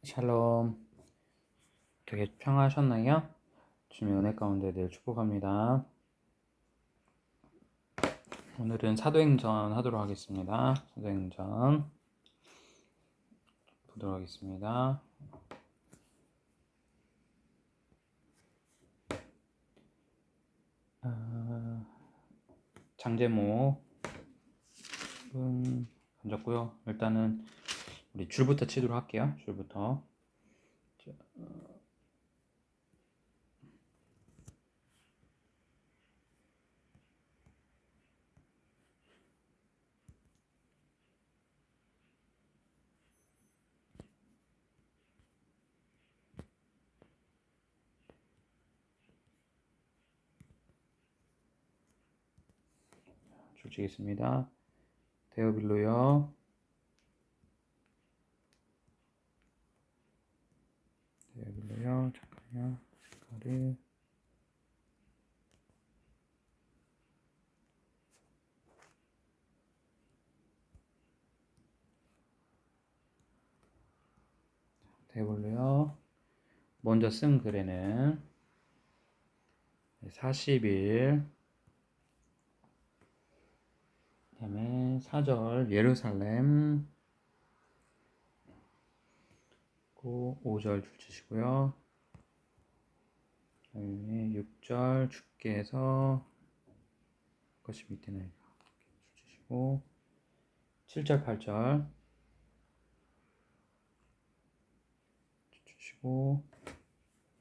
샬롬. 되게 평화하셨나요? 주님의 은혜 가운데 늘 축복합니다. 오늘은 사도행전 하도록 하겠습니다. 사도행전 보도록 하겠습니다. 장제목은 던졌고요. 일단은 우리 줄부터 치도록 할게요. 줄부터. 줄 치겠습니다. 데오빌로요. 데오빌로요. 잠깐만요. 색깔을 데오빌로요. 먼저 쓴 글에는 40일 그 다음에 4절 예루살렘 5절 줄 치시고요. 그 다음에 6절 주께서 것이 밑에 나이가 줄 치시고 7절 8절 줄 치시고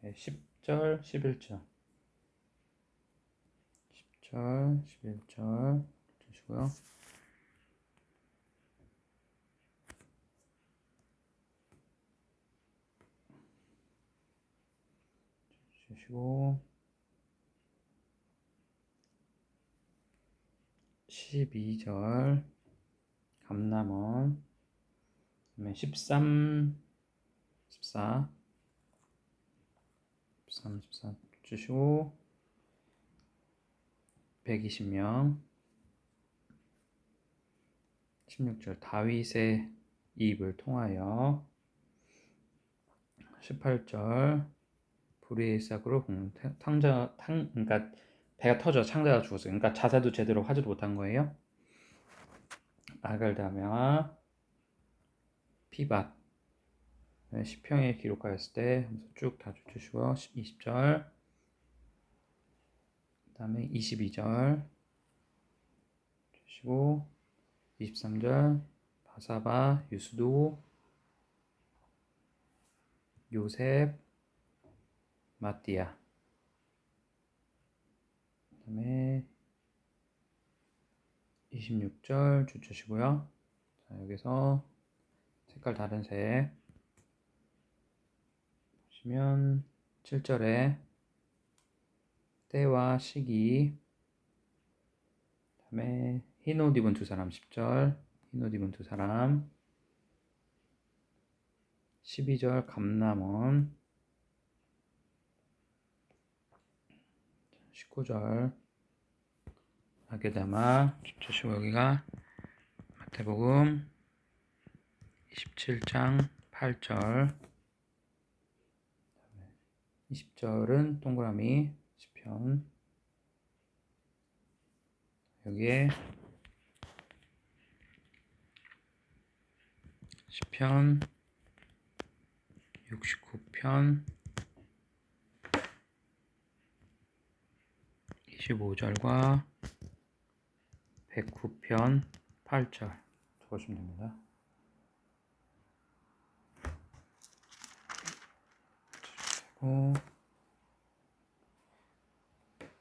10절 11절 10절 11절 주시고요. 주시고 12절 감람원 그다음에 13 14 주시고 120명 16절 다윗의 입을 통하여 18절 불의의 싹으로 그러니까 배가 터져 창자가 죽었어요. 그러니까 자살도 제대로 하지도 못한 거예요. 아갈다메와 피밭 시평에 기록하였을 때 쭉 다 주시고요. 20절 그 다음에 22절 주시고 23절 바사바 유스도 요셉 마띠아 그 다음에 26절 주시고요. 자, 여기서 색깔 다른 색 보시면 7절에 때와 시기 그 다음에 흰 옷 입은 두 사람 10절 흰 옷 입은 두 사람 12절 감람원 19절 아게다마 주시고 여기가 마태복음 27장 8절 20절은 동그라미 시편 여기에 시편 69편 25절과 109편 8절 적으시면 됩니다. 그리고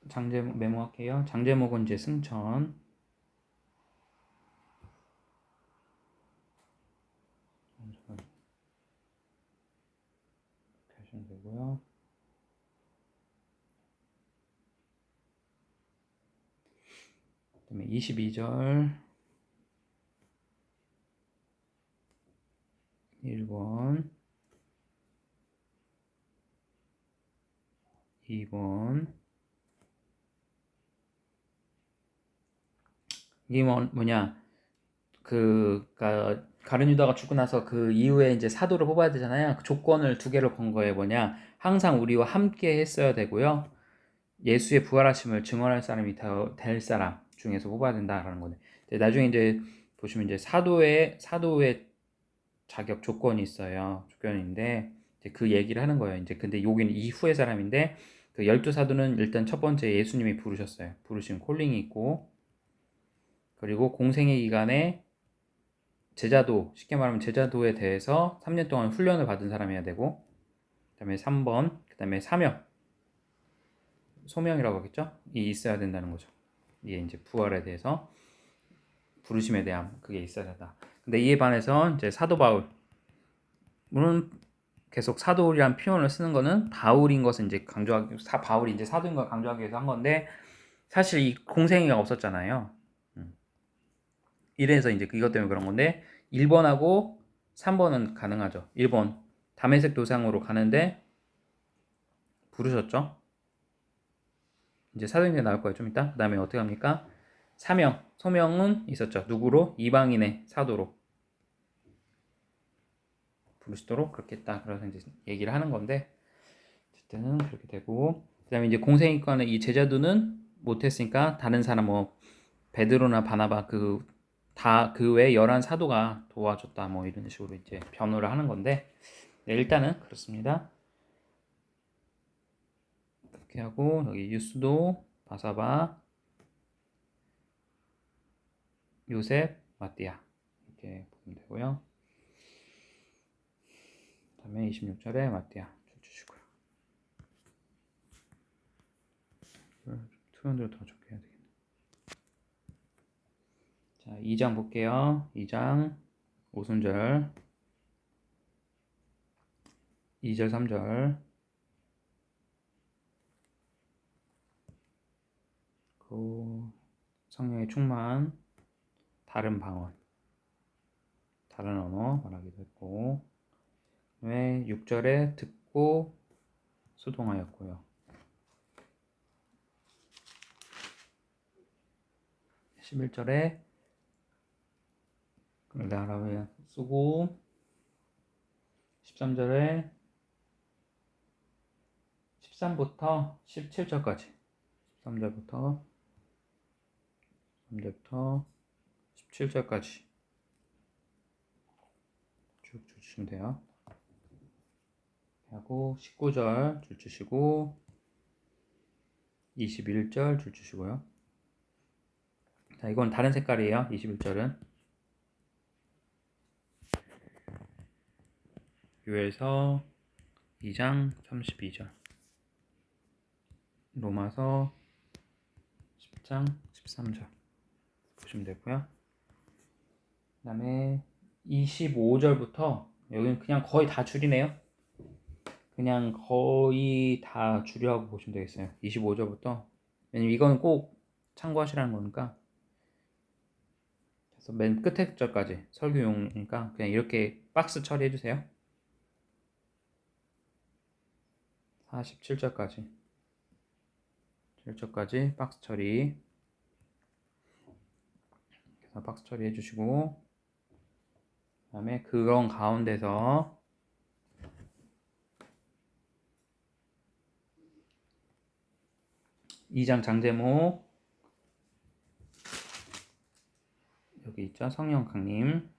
장제목 메모할게요. 장제목은 이제 승천 이렇게 하시면 되고요. 그 다음에 22절 1번 2번 이게 뭐냐 그니까 가룟 유다가 죽고 나서 그 이후에 이제 사도를 뽑아야 되잖아요. 그 조건을 두 개를 건 거예요. 뭐냐? 항상 우리와 함께 했어야 되고요. 예수의 부활하심을 증언할 사람이 될 사람 중에서 뽑아야 된다라는 거네. 나중에 이제 보시면 이제 사도의 자격 조건이 있어요. 조건인데 이제 그 얘기를 하는 거예요. 이제 근데 여기는 이후의 사람인데 그 12사도는 일단 첫 번째 예수님이 부르셨어요. 부르신 콜링이 있고, 그리고 공생의 기간에 제자도, 쉽게 말하면 제자도에 대해서 3년 동안 훈련을 받은 사람이어야 되고, 그다음에 3번, 그다음에 사명, 소명이라고 하겠죠? 이 있어야 된다는 거죠. 이게 이제 부활에 대해서, 부르심에 대한 그게 있어야 된다. 근데 이에 반해서 이제 사도 바울, 물론 계속 사도이란 표현을 쓰는 거는 바울인 것은 이제 바울이 이제 사도인 걸 강조하기 위해서 한 건데, 사실 이 공생애가 없었잖아요. 이래서 이제 이것 때문에 그런 건데, 1번하고 3번은 가능하죠. 1번 다메섹 도상으로 가는데 부르셨죠. 이제 사도행전에 나올 거예요, 좀 이따. 그 다음에 어떻게 합니까? 소명은 있었죠. 누구로? 이방인의 사도로 부르시도록 그렇게 했다. 그래서 이제 얘기를 하는 건데, 어쨌든 그렇게 되고, 그 다음에 이제 공생이과는 이 제자도는 못했으니까 다른 사람 뭐 베드로나 바나바 그 외 11사도가 도와줬다, 뭐 이런 식으로 이제 변호를 하는 건데, 네, 일단은 그렇습니다. 이렇게 하고 여기 유스도, 바사바, 요셉, 마띠아 이렇게 보면 되고요. 그 다음에 26절에 마띠아 줄 주시고요. 투현대로 더 좋게 해야 되겠네. 자, 2장 볼게요. 2장 5순절, 2절 3절. 그 성령의 충만, 다른 방언, 다른 언어 말하기도 했고, 왜 6절에 듣고 소동하였고요. 11절에 나라에 쓰고, 13절에 13부터 17절까지, 13절부터 3절부터 17절까지 쭉 주시면 돼요. 하고 19절 줄 주시고 21절 줄 주시고요. 자, 이건 다른 색깔이에요. 21절은 요엘서 2장 32절, 로마서 10장 13절 보시면 되고요. 그 다음에 25절부터 여기는 그냥 거의 다 줄이네요. 그냥 거의 다 줄이라고 보시면 되겠어요. 25절부터, 왜냐면 이거는 꼭 참고하시라는 거니까. 그래서 맨 끝에 절까지 설교용이니까 그냥 이렇게 박스 처리해 주세요. 47절까지 7절까지 박스 처리. 그래서 박스 처리해 주시고, 그 다음에 그런 가운데서 2장 장제목 여기 있죠. 성령 강림.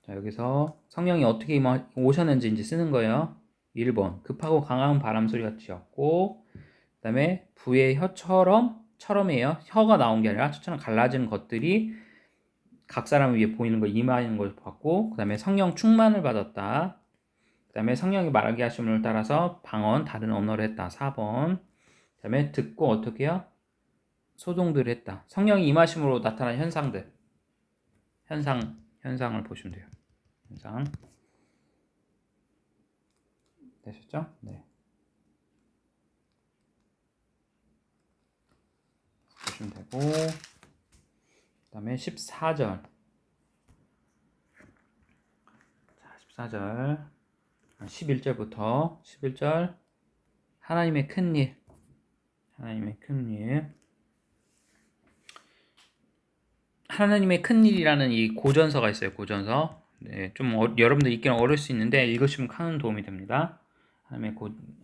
자, 여기서 성령이 어떻게 오셨는지 이제 쓰는 거예요. 1번 급하고 강한 바람 소리 같이였고, 그 다음에 부의 혀처럼이에요. 혀가 나온 게 아니라 혀처럼 갈라지는 것들이 각 사람 위에 보이는 거, 임하는 걸 봤고, 그 다음에 성령 충만을 받았다. 그 다음에 성령이 말하게 하심을 따라서 방언, 다른 언어를 했다. 4번. 그 다음에 듣고 어떻게 해요? 소동들을 했다. 성령이 임하심으로 나타난 현상을 보시면 돼요. 현상 되셨죠? 네. 보시면 되고, 그 다음에 14절. 자, 14절. 11절부터 11절. 하나님의 큰 일. 하나님의 큰 일이라는 이 고전서가 있어요. 고전서. 네, 좀 여러분들 읽기는 어려울 수 있는데 읽으시면 큰 도움이 됩니다.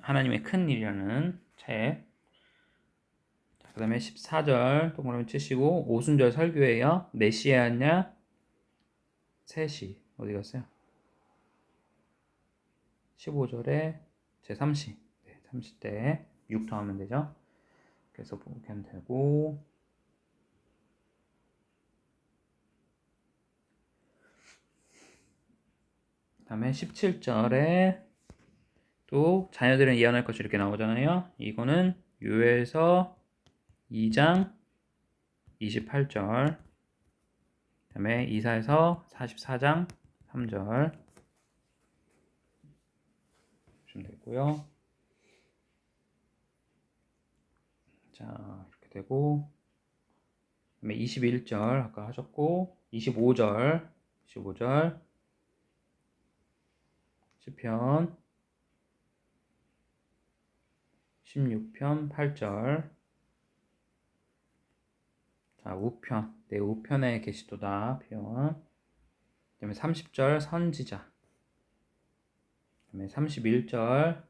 하나님의 큰 일이라는 책. 그 다음에 14절 동그라미 치시고 오순절 설교예요. 메시아냐? 셋이 어디 갔어요? 15절에 제3시. 네, 30대 6 더하면 되죠. 그래서 보면 되고 그 다음에 17절에 또 자녀들은 예언할 것이 이렇게 나오잖아요. 이거는 요엘서 2장 28절 그 다음에 이사야서 44장 3절 보시면 되고요. 자 이렇게 되고 그 다음에 21절 아까 하셨고 25절 시편 16편 8절 자 우편 네 우편의 계시도다 표현 그 다음에 30절 선지자 그 다음에 31절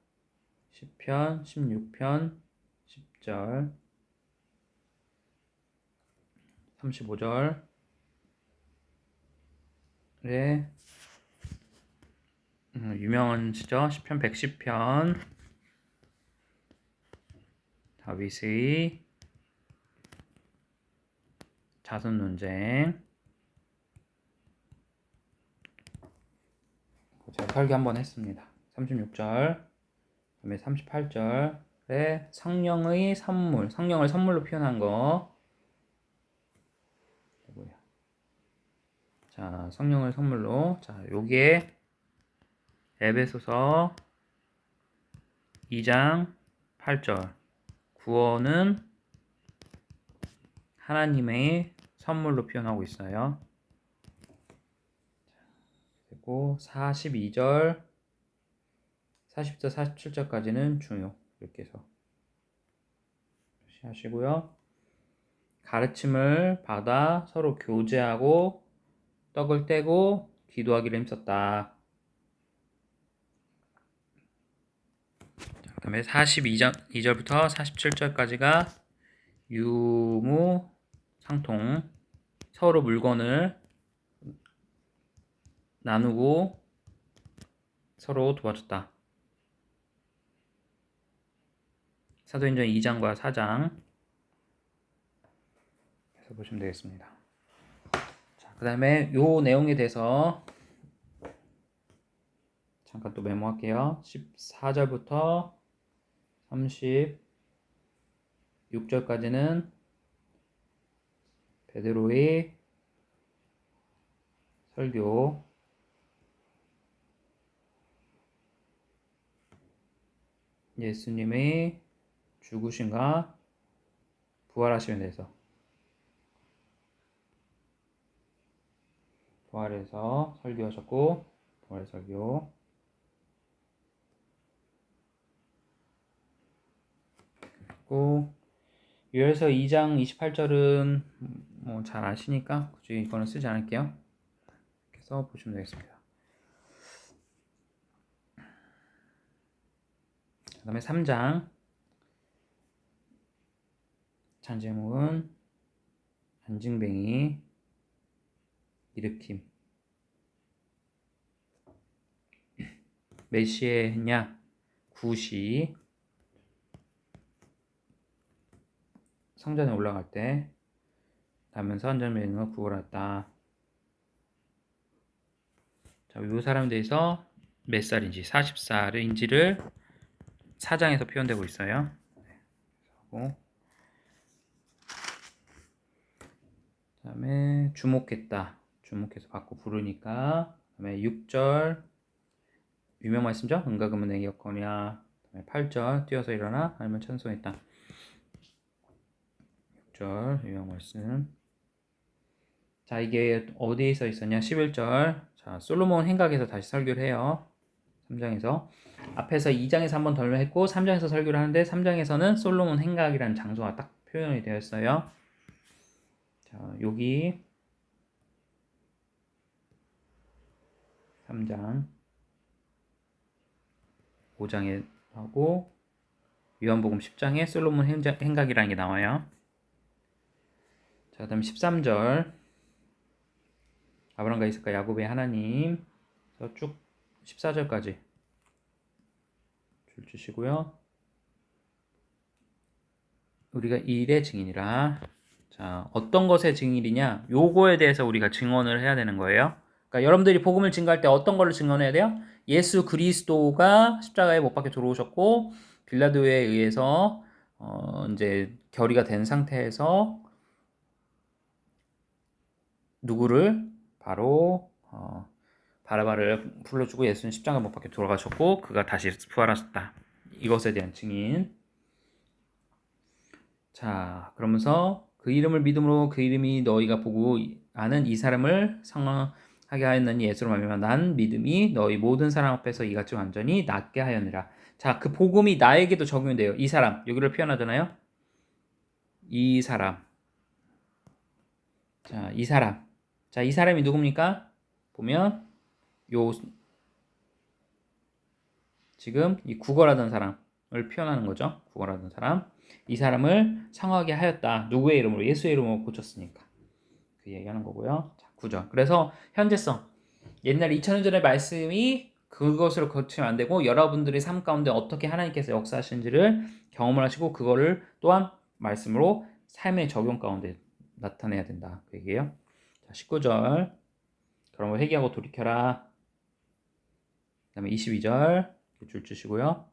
시편 16편 10절 35절에 유명한 시죠. 시편 110편 다윗의 자손 논쟁 제가 설교 한번 했습니다. 36절 그다음에 38절에 성령의 선물 성령을 선물로 표현한 거 자 성령을 선물로 자 요게 에베소서 2장 8절 구원은 하나님의 선물로 표현하고 있어요. 그리고 42절 40절 47절까지는 중요 이렇게 해서 하시고요. 가르침을 받아 서로 교제하고 떡을 떼고 기도하기를 힘썼다. 그 다음에 42절부터 47절까지가 유무 상통 서로 물건을 나누고 서로 도와줬다. 사도행전 2장과 4장 해서 보시면 되겠습니다. 자, 그 다음에 요 내용에 대해서 잠깐 또 메모할게요. 14절부터 36절까지는 베드로의 설교 예수님의 죽으심과 부활하심에 대해서 부활해서 설교하셨고 부활 설교 그리고 요엘서 2장 28절은 뭐 잘 아시니까 굳이 이거는 쓰지 않을게요. 그래서 보시면 되겠습니다. 그 다음에 3장 잔제목은 안징뱅이 일으킴 메시에냐 구시 성전에 올라갈 때 나면서 한절면을 구걸했다. 자, 이 사람에 대해서 몇 살인지 40살인지를 4장에서 표현되고 있어요. 그 다음에 주목했다. 주목해서 받고 부르니까. 그 다음에 6절 유명 말씀죠. 은과 금은 내게 였거니와. 8절 뛰어서 일어나 하나님을 찬송했다. 6절 유명 말씀. 자, 이게 어디에 써 있었냐? 11절. 자, 솔로몬 행각에서 다시 설교를 해요. 3장에서 앞에서 2장에서 한번 덜 했고 3장에서 설교를 하는데 3장에서는 솔로몬 행각이라는 장소가 딱 표현이 되어 있어요. 자, 여기 3장 5장에 하고 요한복음 10장에 솔로몬 행각이라는 게 나와요. 자, 그다음 13절 아브라함과 이삭과 야곱의 하나님 쭉 14절까지 줄 주시고요. 우리가 이 일의 증인이라. 자, 어떤 것의 증인이냐? 요거에 대해서 우리가 증언을 해야 되는 거예요. 그러니까 여러분들이 복음을 증거할 때 어떤 거를 증언해야 돼요? 예수 그리스도가 십자가에 못 박혀 들어오셨고 빌라도에 의해서 이제 결의가 된 상태에서 누구를 바로 바라바를 불러주고 예수는 십자가 못 박혀 돌아가셨고 그가 다시 부활하셨다. 이것에 대한 증인. 자, 그러면서 그 이름을 믿음으로 그 이름이 너희가 보고 아는 이 사람을 상하게 하였느니 예수로 말미암아 난 믿음이 너희 모든 사람 앞에서 이같이 완전히 낫게 하였느라. 자, 그 복음이 나에게도 적용돼요. 이 사람 여기를 표현하잖아요. 이 사람. 자, 이 사람. 자, 이 사람이 누굽니까? 보면 요 지금 이 구걸하던 사람을 표현하는 거죠. 구걸하던 사람. 이 사람을 상하게 하였다. 누구의 이름으로? 예수의 이름으로 고쳤으니까. 그 얘기하는 거고요. 자, 9절. 그래서 현재성. 옛날 2000년 전의 말씀이 그것으로 거치면 안 되고 여러분들의 삶 가운데 어떻게 하나님께서 역사하시는지를 경험을 하시고 그거를 또한 말씀으로 삶의 적용 가운데 나타내야 된다. 그 얘기예요. 자, 19절. 그러면 회개하고 돌이켜라. 그 다음에 22절 줄 주시고요.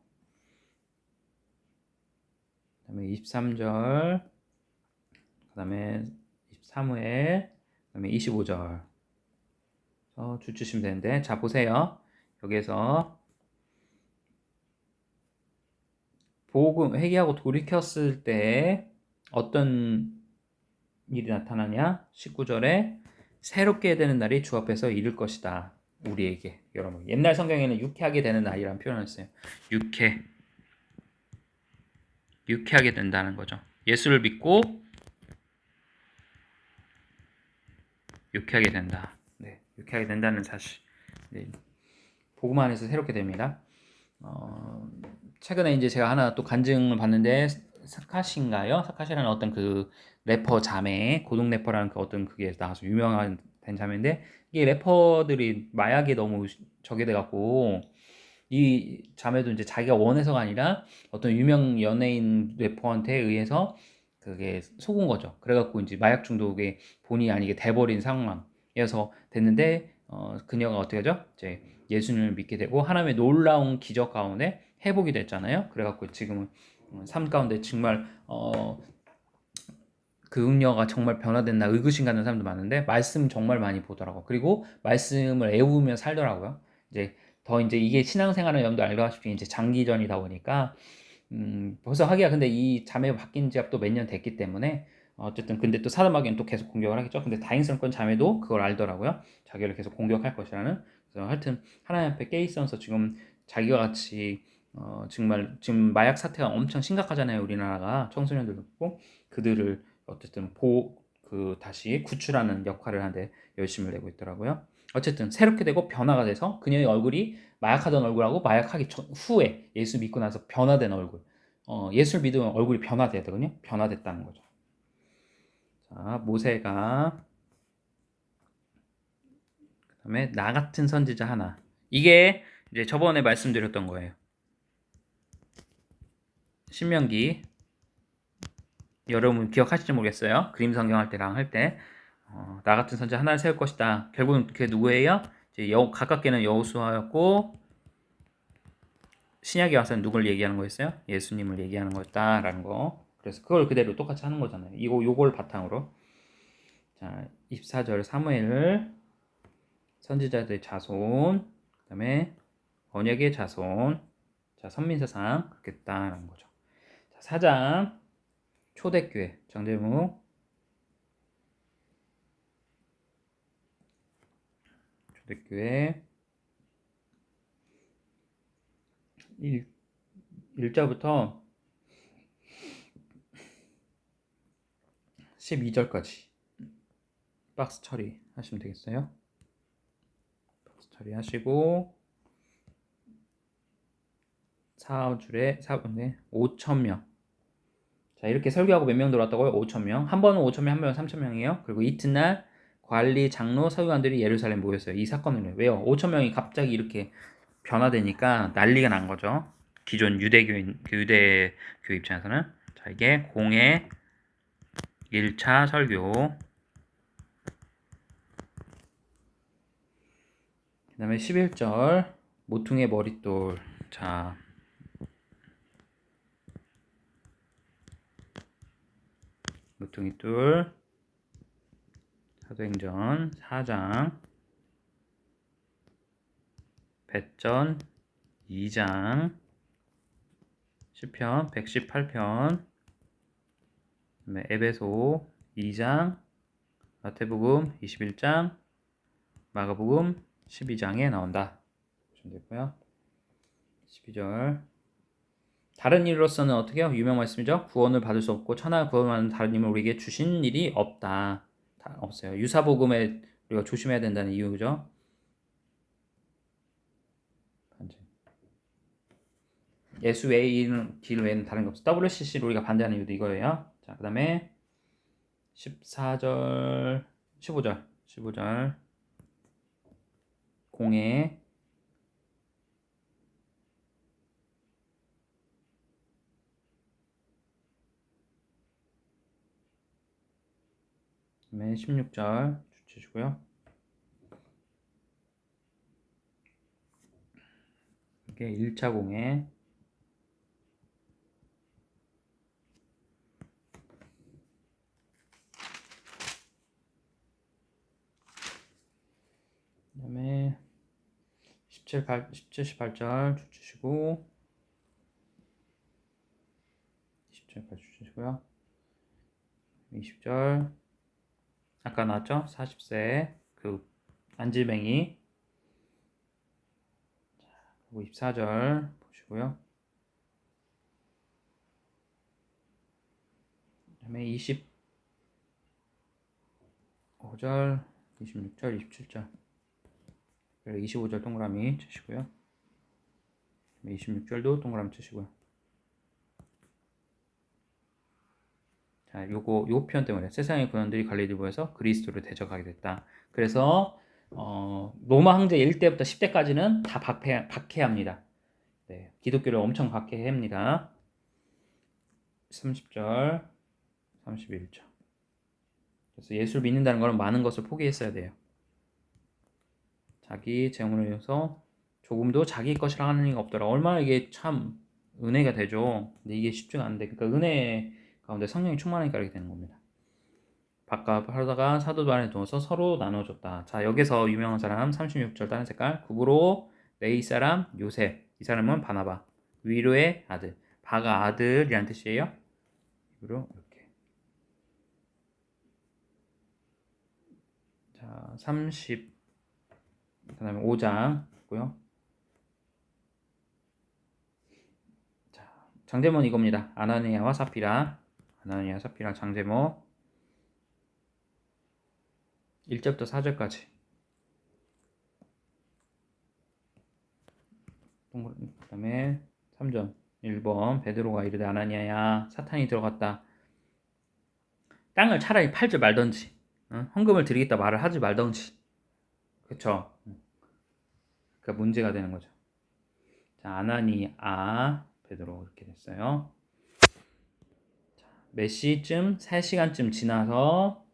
그 다음에 23절, 그 다음에 23회, 그 다음에 25절 줄 주시면 되는데, 자 보세요. 여기에서 복음 회개하고 돌이켰을 때 어떤 일이 나타나냐? 19절에 새롭게 되는 날이 주 앞에서 이를 것이다. 우리에게. 여러분, 옛날 성경에는 유쾌하게 되는 날이라는 표현을 했어요. 유쾌하게 된다는 거죠. 예수를 믿고 유쾌하게 된다. 네, 유쾌하게 된다는 사실. 네, 복음 안에서 새롭게 됩니다. 최근에 이제 제가 하나 또 간증을 봤는데 사카시인가요? 사카시라는 어떤 그 래퍼 자매, 고등 래퍼라는 그 어떤 그게 나와서 유명한 된 자매인데 이게 래퍼들이 마약에 너무 저게 돼갖고 이 자매도 이제 자기가 원해서가 아니라 어떤 유명 연예인 래퍼한테 의해서 그게 속은 거죠. 그래갖고 이제 마약 중독에 본의 아니게 돼버린 상황이어서 됐는데 그녀가 어떻게 하죠? 이제 예수님을 믿게 되고 하나님의 놀라운 기적 가운데 회복이 됐잖아요. 그래갖고 지금은 삶 가운데 정말 그 응녀가 정말 변화됐나 의구심 갖는 사람도 많은데 말씀 정말 많이 보더라고. 그리고 말씀을 애우며 살더라고요. 이제 더 이제 이게 신앙생활은 여러분도 알다시피 이제 장기전이다 보니까 벌써 하기야 근데 이 자매가 바뀐 지가 또 몇 년 됐기 때문에 어쨌든 근데 또 사도마귀는 또 계속 공격을 하겠죠. 근데 다행스럽건 자매도 그걸 알더라고요. 자기를 계속 공격할 것이라는. 그래서 하여튼 하나님 앞에 깨 있어서 지금 자기와 같이 정말 지금 마약 사태가 엄청 심각하잖아요. 우리나라가 청소년들도 있고 그들을 어쨌든 다시 구출하는 역할을 하는데 열심을 내고 있더라고요. 어쨌든 새롭게 되고 변화가 돼서 그녀의 얼굴이 마약하던 얼굴하고 마약하기 후에 예수 믿고 나서 변화된 얼굴. 예수를 믿으면 얼굴이 변화되거든요. 변화됐다는 거죠. 자, 모세가 그다음에 나 같은 선지자 하나. 이게 이제 저번에 말씀드렸던 거예요. 신명기 여러분 기억하실지 모르겠어요. 그림 성경 할 때랑 할 때. 나 같은 선지자 하나를 세울 것이다. 결국은 그게 누구예요? 이제 가깝게는 여호수아였고 신약에 와서는 누굴 얘기하는 거였어요? 예수님을 얘기하는 거였다라는 거. 그래서 그걸 그대로 똑같이 하는 거잖아요. 요걸 바탕으로. 자, 24절 사무엘 선지자들의 자손, 그다음에 언약의 자손. 자, 선민사상 그렇겠다라는 거죠. 자, 4장 초대교회 정대무 초대교회 1절부터 12절까지 박스 처리 하시면 되겠어요. 박스 처리하시고 4줄에 4분에 5,000명. 자, 이렇게 설교하고 몇 명 들어왔다고요? 5,000명. 한 번은 5,000명, 한 번은 3,000명이에요. 그리고 이튿날 관리, 장로, 서기관들이 예루살렘 모였어요. 이 사건을 왜요? 5,000명이 갑자기 이렇게 변화되니까 난리가 난 거죠. 기존 유대교 입장에서는. 자, 이게 공의 1차 설교. 그 다음에 11절 모퉁이의 머릿돌. 자, 모퉁이돌 사도행전 4장 배전 2장 시편 118편 그다음에 에베소 2장 마태복음 21장 마가복음 12장에 나온다. 보시면 되고요. 12절 다른 일로서는 어떻게 해요? 유명 말씀이죠. 구원을 받을 수 없고 천하 구원하는 다른 힘을 우리에게 주신 일이 없다. 다 없어요. 유사복음에 우리가 조심해야 된다는 이유죠. 예수 외에는 길 외에는 다른 게 없어. WCC를 우리가 반대하는 이유도 이거예요. 자, 그 다음에 14절 15절 공에 그다음에 16절 주시고요. 이게 1차 공에 그다음에 17, 18절 주시고 17절 주시고요. 20절 아까 나왔죠? 40세 그 안질뱅이. 그리고 24절 보시고요. 그다음에 25절, 26절, 27절. 그리고 25절 동그라미 치시고요. 26절도 동그라미 치시고요. 자, 요 표현 때문에 세상의 군원들이 갈릴리보에서 그리스도를 대적하게 됐다. 그래서 로마 황제 1대부터 10대까지는 다 박해합니다. 네, 기독교를 엄청 박해합니다. 30절, 31절. 그래서 예수를 믿는다는 것은 많은 것을 포기했어야 돼요. 자기 재물을 위해서 조금도 자기 것이라 하는 이가 없더라. 얼마나 이게 참 은혜가 되죠. 근데 이게 쉽지가 않은데, 그러니까 은혜 가운데 성령이 충만하니까 이렇게 되는 겁니다. 밥과 하다가 사도도 안에 누워서 서로 나눠줬다. 자, 여기서 유명한 사람 36절 다른 색깔 구브로 레이 사람 요셉. 이 사람은 바나바 위로의 아들. 바가 아들이란 뜻이에요. 위로 이렇게. 자, 30 그다음에 5장 있고요. 자, 장제목은 이겁니다. 아나니아와 사피라. 아나니아 사피라 장제목 1절부터 4절까지. 그 다음에 3절 1번 베드로가 이르되 아나니아야 사탄이 들어갔다. 땅을 차라리 팔지 말던지 헌금을 드리겠다 말을 하지 말던지. 그쵸? 그러니까 문제가 되는 거죠. 자, 아나니아 베드로 이렇게 됐어요. 자, 몇 시쯤 3시간쯤 지나서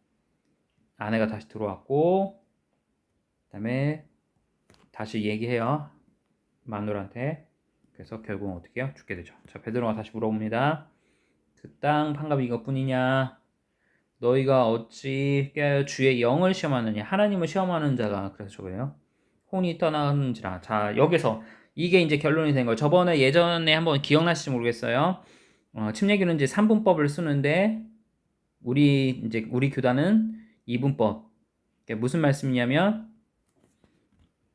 아내가 다시 들어왔고 그 다음에 다시 얘기해요. 마누라한테. 그래서 결국은 어떻게 해요? 죽게 되죠. 자, 베드로가 다시 물어봅니다. 그 땅 판값이 이것뿐이냐? 너희가 어찌 주의 영을 시험하느냐? 하나님을 시험하는 자가 그래서 저거예요. 혼이 떠나는지라. 자, 여기서 이게 이제 결론이 된 거예요. 저번에 예전에 한번 기억나실지 모르겠어요. 침례교는 이제 3분법을 쓰는데 우리 교단은 2분법. 무슨 말씀이냐면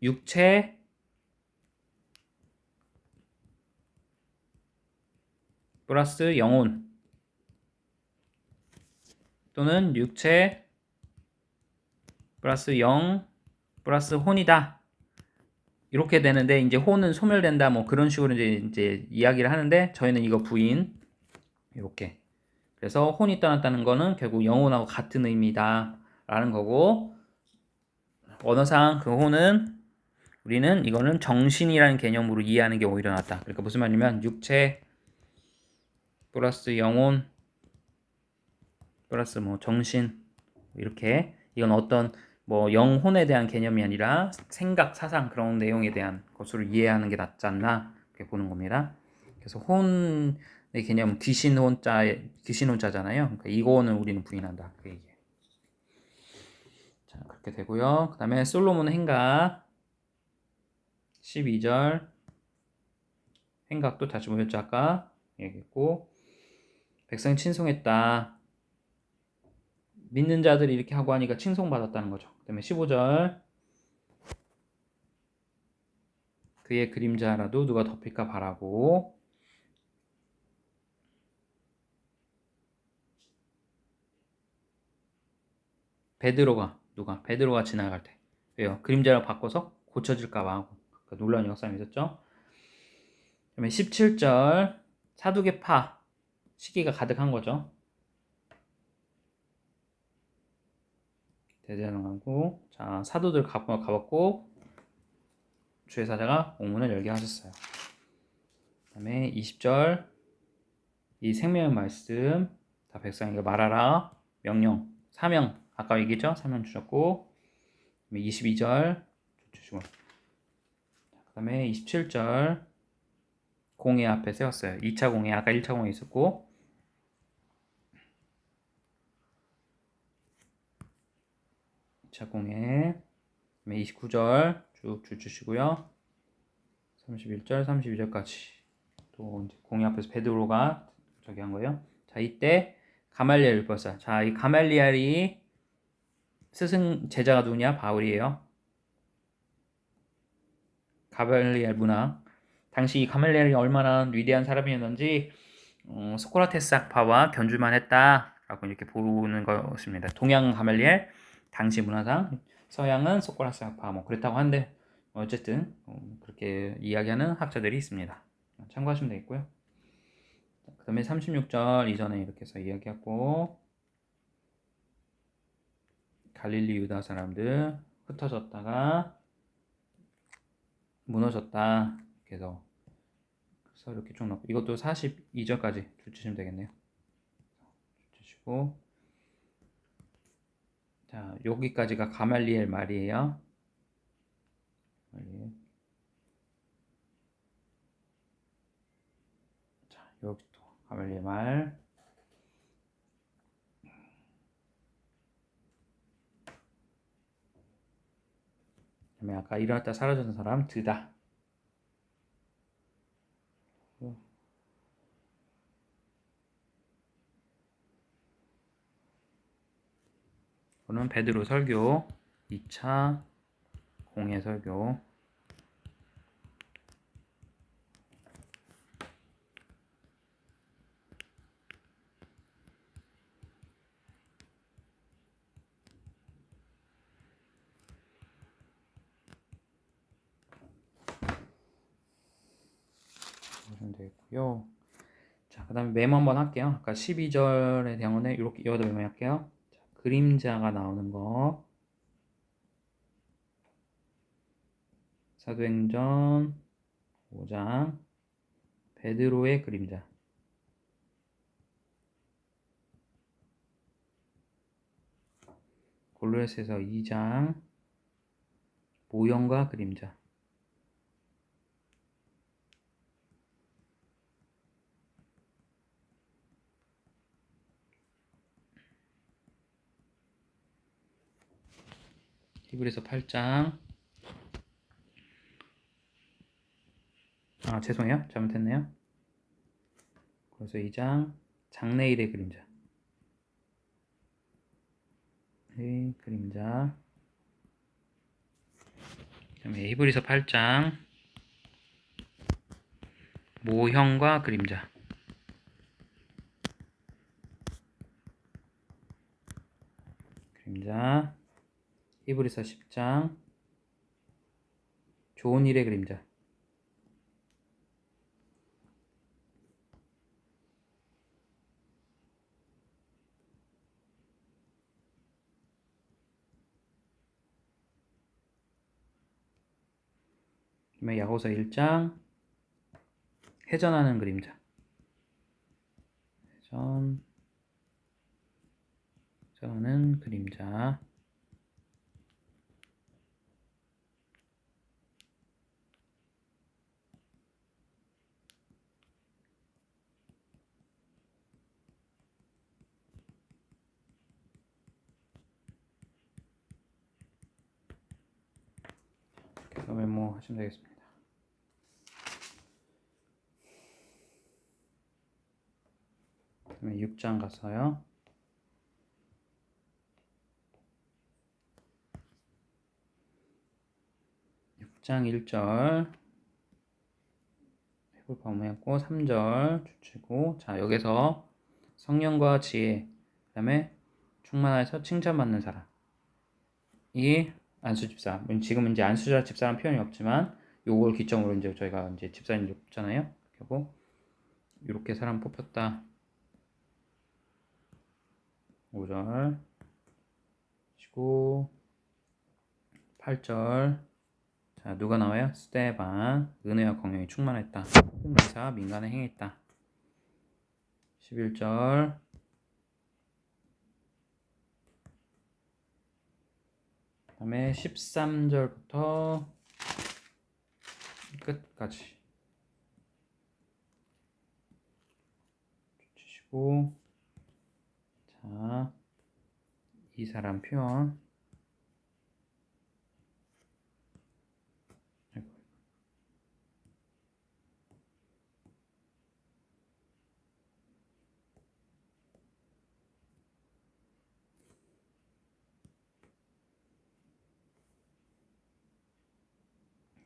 육체 플러스 영혼 또는 육체 플러스 영 플러스 혼이다. 이렇게 되는데 이제 호는 소멸된다 뭐 그런 식으로 이제 이야기를 하는데 저희는 이거 부인 이렇게. 그래서 혼이 떠났다는 거는 결국 영혼하고 같은 의미다 라는 거고, 언어상 그 혼은 우리는 이거는 정신이라는 개념으로 이해하는 게 오히려 낫다. 그러니까 무슨 말이냐면 육체 플러스 영혼 플러스 뭐 정신, 이렇게 이건 어떤 뭐 영혼에 대한 개념이 아니라 생각, 사상 그런 내용에 대한 것으로 이해하는 게 낫지 않나 이렇게 보는 겁니다. 그래서 혼의 개념 귀신 혼자잖아요. 그러니까 이거는 우리는 부인한다. 그 얘기. 자, 그렇게 되고요. 그다음에 솔로몬 행각 12절 행각도 다시 보였죠 아까 얘기했고, 백성이 친송했다. 믿는 자들이 이렇게 하고 하니까 칭송받았다는 거죠. 그 다음에 15절 그의 그림자라도 누가 덮일까 바라고. 베드로가 지나갈 때 왜요? 그림자를 바꿔서 고쳐질까 봐 하고 그러니까 놀라운 역사가 있었죠. 그다음에 17절 사두개 파 시기가 가득한 거죠. 대제사장하고 자 사도들 가봤고 주의 사자가 옥문을 열게 하셨어요. 그다음에 20절 이 생명의 말씀 다 백성에게 말하라 명령 사명 아까 얘기했죠. 사명 주셨고 22절 주시고 그 다음에 27절 공회 앞에 세웠어요. 2차 공회 아까 1차 공회 있었고 2차 공회 29절 쭉 주시고요. 31절 32절까지 또 이제 공회 앞에서 베드로가 저기 한 거예요. 자 이때 가말리엘 율법사 자이 가말리엘이 스승 제자가 누구냐? 바울이에요. 가말리엘 문화 당시 이 가말리엘이 얼마나 위대한 사람이었는지 소크라테스 학파와 견줄만 했다라고 이렇게 보는 것입니다. 동양 가말리엘 당시 문화상 서양은 소크라테스 학파 뭐 그랬다고 하는데 어쨌든 그렇게 이야기하는 학자들이 있습니다. 참고하시면 되겠고요. 그 다음에 36절 이전에 이렇게 해서 이야기하고 갈릴리 유다 사람들 흩어졌다가 무너졌다. 그래서 이렇게 쭉 넣고 이것도 42절까지 주시면 되겠네요. 주시고 자 여기까지가 가말리엘 말이에요. 자 여기 또 가말리엘 말. 그다음에 아까 일어났다 사라졌던 사람 드다. 오늘 베드로 설교 2차 공예 설교. 보시면 되겠고요. 자, 그다음에 메모 한번 할게요. 아까 12절의 대원에 이렇게 이어도 메모할게요. 자, 그림자가 나오는 거. 사도행전 5장 베드로의 그림자. 골로새서 2장 모형과 그림자. 히브리서 8장. 아, 죄송해요. 잘못했네요. 그래서 2장 장래일의 그림자. 의 그림자. 그다음에 히브리서 8장 모형과 그림자. 그림자. 히브리서 10장 좋은 일의 그림자. 그다음에 야고보서 1장 회전하는 그림자. 회전하는 그림자. 이렇게 메모하시면 되겠습니다. 그다음에 6장 갔어요. 6장 1절 해볼 범위였고 3절 주치고 자 여기서 성령과 지혜 그다음에 충만해서 칭찬받는 사람 이 안수 집사 지금은 이제 안수자 집사라는 표현이 없지만 요걸 기점으로 이제 저희가 이제 집사님들 뽑잖아요. 그리고 이렇게 사람 뽑혔다. 5절 치고 8절 자 누가 나와요? 스데반 은혜와 공경이 충만했다. 의사 민간에 행했다. 11절 그 다음에 13절부터 끝까지 주시고 자 이 사람 표현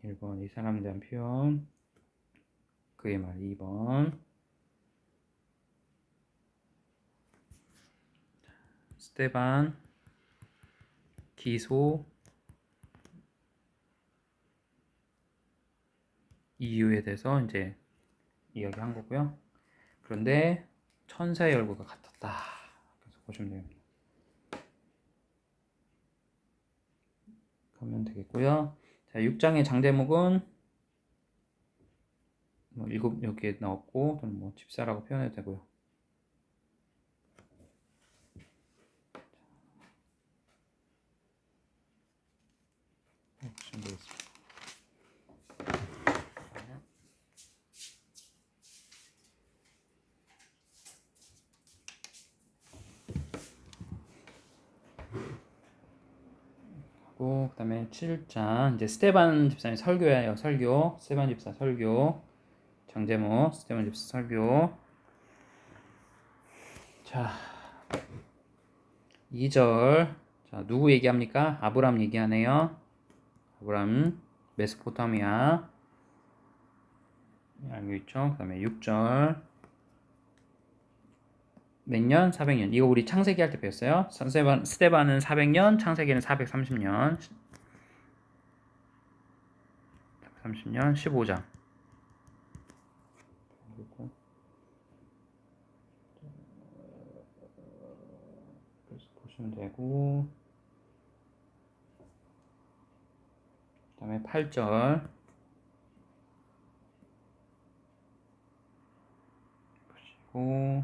1번 이 사람에 대한 표현 그의 말 2번 스테반 기소 이유에 대해서 이제 이야기한 거고요. 그런데 천사의 얼굴과 같았다. 그래서 보시면 됩니다. 그러면 되겠고요. 자, 6장의 장제목은 뭐 일곱 여기에 나왔고 또는 뭐 집사라고 표현해도 되고요. 보시면 되겠습니다. 그 다음에 7장 이제 스테반 집사님 설교예요. 설교 스테반 집사 설교 장제목 스테반 집사 설교 자 2절 자 누구 얘기합니까? 아브람 얘기하네요. 아브람 메소포타미아 알고 있죠? 그 다음에 6절 몇 년? 400년. 이거 우리 창세기 할 때 배웠어요. 스테반은 400년, 창세기는 430년. 30년 15장. 그래서 보시면 되고 그 다음에 8절 보시고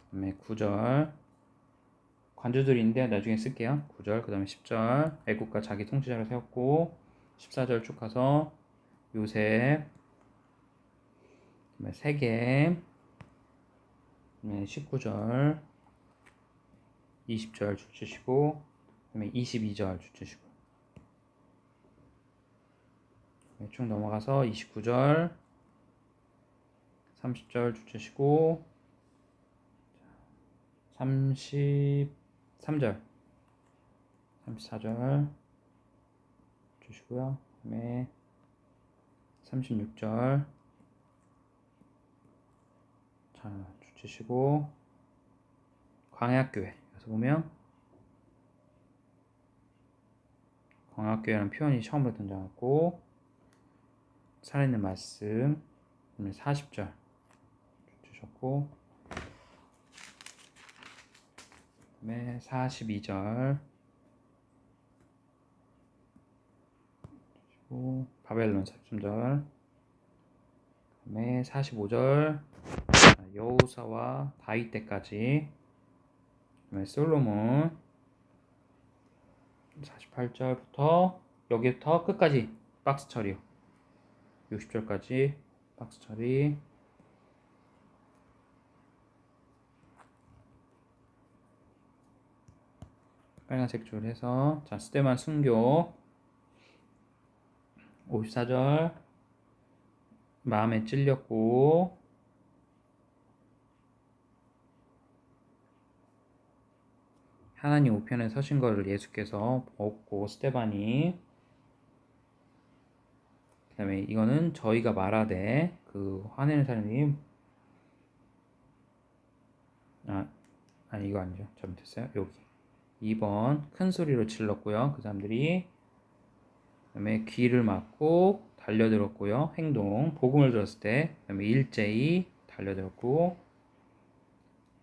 그 다음에 9절 관주들인데 나중에 쓸게요. 9절 그 다음에 10절 애국과 자기 통치자를 세웠고 14절 쭉 가서 요셉 그 다음에 세겜 그 다음에 19절 20절 주치시고 그 다음에 22절 주치시고 쭉 넘어가서 29절 30절 주치시고 33절 34절 주시고요. 그 다음에 36절 자 주치시고 광야교회 여기서 보면 광학교회라는 표현이 처음으로 등장했고, 살아있는 말씀 40절 주셨고, 그다음에 42절 주시고, 바벨론 43절, 그다음에 45절 여호사와 다윗 때까지, 그다음에 솔로몬 48절부터 여기부터 끝까지 박스 처리요. 60절까지 박스 처리. 빨간색 줄 해서, 자, 스테반 순교 54절 마음에 찔렸고, 하나님 우편에 서신 것을 예수께서 보고 스테반이, 그 다음에 이거는 저희가 말하되, 그 화내는 사람이 아니 이거 아니죠. 잘못했어요. 여기 2번 큰 소리로 질렀고요. 그 사람들이, 그 다음에 귀를 막고 달려들었고요. 행동 복음을 들었을 때, 그 다음에 일제히 달려들었고,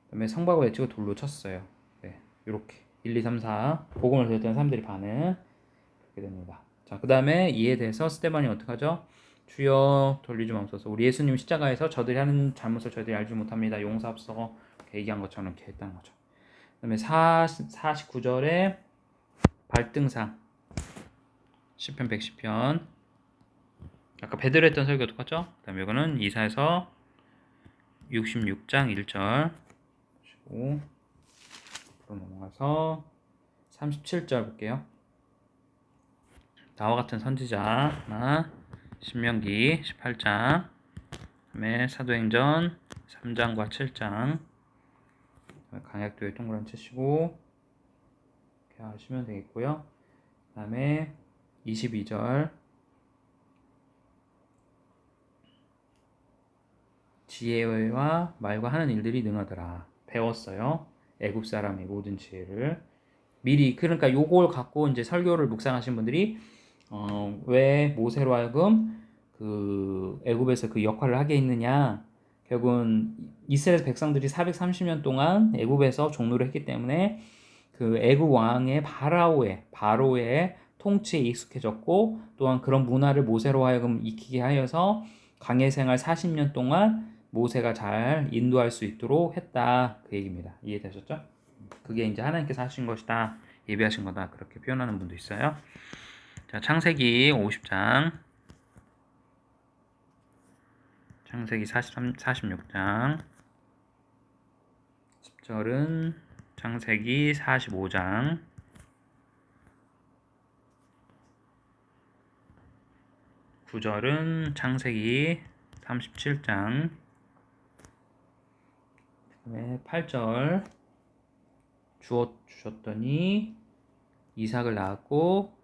그 다음에 성박을 외치고 돌로 쳤어요. 네, 이렇게 1, 2, 3, 4 복음을 들었던 사람들이 반응 그렇게 됩니다. 자, 그 다음에 이에 대해서 스테반이 어떻게 하죠? 주여 돌리지 마옵소서. 우리 예수님 십자가에서 저들이 하는 잘못을 저희들이 알지 못합니다. 용서합소서. 얘기한 것처럼 이렇게 했다는 거죠. 그 다음에 49절에 발등상 시편 110편, 아까 베드로 했던 설교 똑같죠? 그 다음에 이거는 이사에서 66장 1절 보시고, 넘어가서 37절 볼게요. 나와 같은 선지자 신명기 18장, 그다음에 사도행전 3장과 7장, 강약도에 동그라미 치시고 이렇게 하시면 되겠고요. 그 다음에 22절 지혜와 말과 하는 일들이 능하더라. 배웠어요. 애굽 사람의 모든 지혜를 미리. 그러니까 요걸 갖고 이제 설교를 묵상하신 분들이 왜 모세로 하여금 그 애굽에서 그 역할을 하게 했느냐, 결국은 이스라엘 백성들이 430년 동안 애굽에서 종노를 했기 때문에 그 애굽 왕의 바로의 통치에 익숙해졌고, 또한 그런 문화를 모세로 하여금 익히게 하여서 광야 생활 40년 동안 모세가 잘 인도할 수 있도록 했다, 그 얘기입니다. 이해되셨죠? 그게 이제 하나님께서 하신 것이다, 예비하신 거다, 그렇게 표현하는 분도 있어요. 자, 창세기 50장, 창세기 46장 10절은 창세기 45장 9절은 창세기 37장, 그다음에 8절 주셨더니 이삭을 낳았고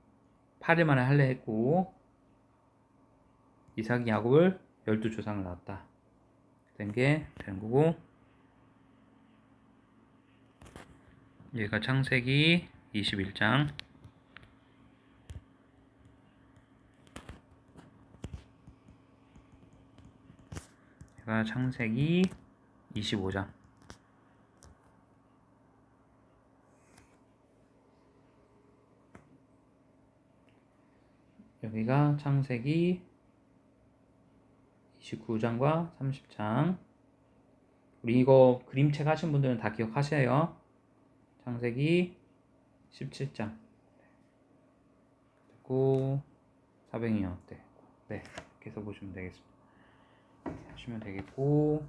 8일 만에 할례했고, 이삭이 야곱을 12조상을 낳았다, 된 게 되는 거고, 얘가 창세기 21장, 얘가 창세기 25장. 여기가 창세기 29장과 30장. 우리 이거 그림책 하신 분들은 다 기억하셔요. 창세기 17장 그리고 400년 때, 네, 이렇게 해서 보시면 되겠습니다. 하시면 되겠고,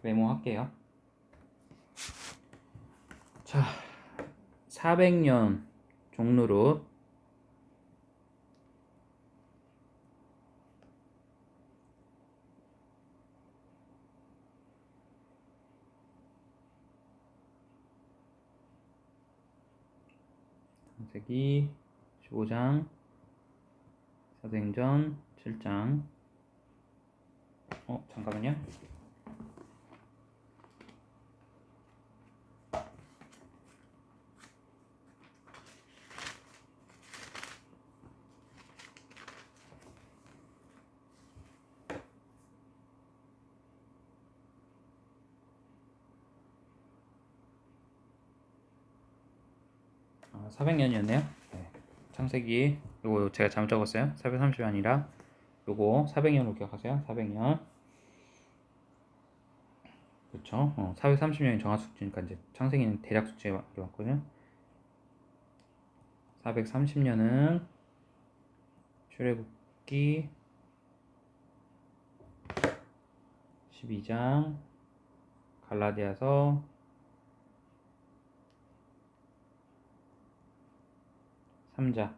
메모할게요. 자, 400년 종로로 창세기 15장, 사도행전 7장. 잠깐만요. 400년이었네요. 네. 창세기 요거 제가 잘못 적었어요. 430이 아니라 요거 400년으로 기억하세요. 400년. 그렇죠. 430년이 정확 수치니까 이제 창세기는 대략 수치에 맞거든요. 430년은 출애굽기 12장, 갈라디아서 3장,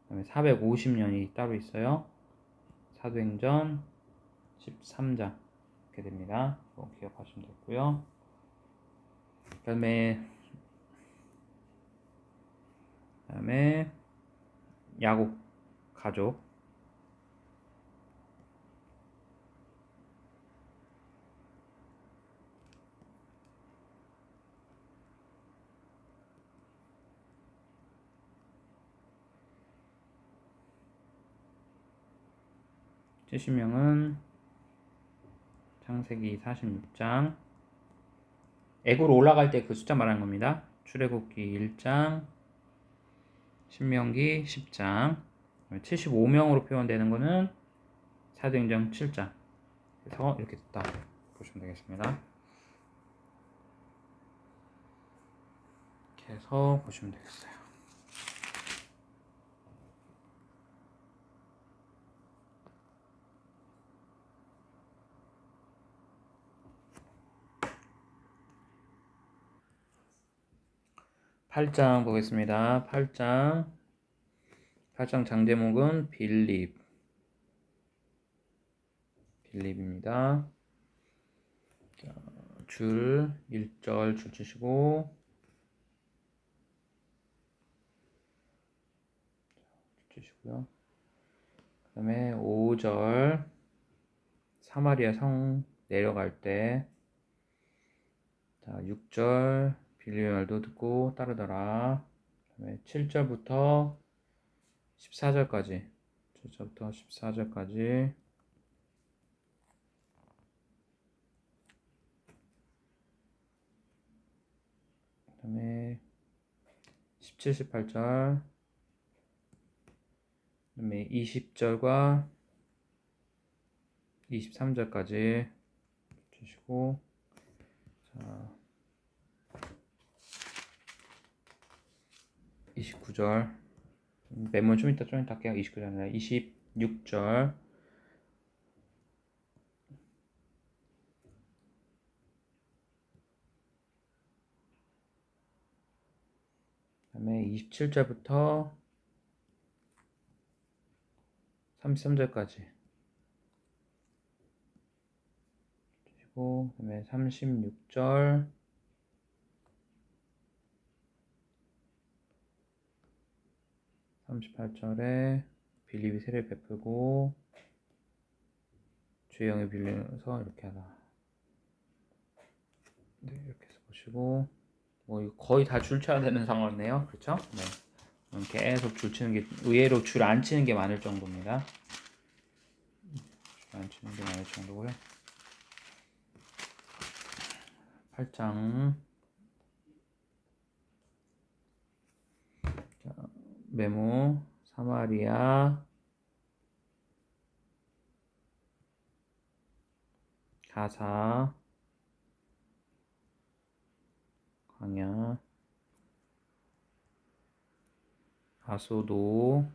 그다음에 450년이 따로 있어요. 사도행전 13장 이렇게 됩니다. 이거 기억하시면 되고요. 그다음에 야곱 가족 70명은 창세기 46장 애굽으로 올라갈 때 그 숫자 말하는 겁니다. 출애굽기 1장, 신명기 10장, 75명으로 표현되는 거는 사도행전 7장. 그래서 이렇게 딱 보시면 되겠습니다. 이렇게 해서 보시면 되겠어요. (8장) 보겠습니다. 8장 장제목은 빌립입니다. 줄 1절 줄 치시고 주시고요. 그 다음에 5절 사마리아 성 내려갈 때, 자 6절 빌립의 말도 듣고 따르더라. 그 다음에 7절부터 14절까지 그 다음에 17, 18절, 그 다음에 20절과 23절까지 주시고, 자 29절 메모는 좀 이따 할게요. 29절 아니라 26절, 그 다음에 27절부터 33절까지 주시고, 그 다음에 36절, 38절에 빌립이 세례를 베풀고 주의 영이 빌려서 이렇게 하다. 네, 이렇게 해서 보시고, 뭐 이거 거의 다 줄 쳐야 되는 상황이네요. 그렇죠? 네. 계속 줄 치는 게, 의외로 줄 안 치는 게 많을 정도입니다. 줄 안 치는 게 많을 정도고요. 8장 메모 사마리아 가사 광야 아소도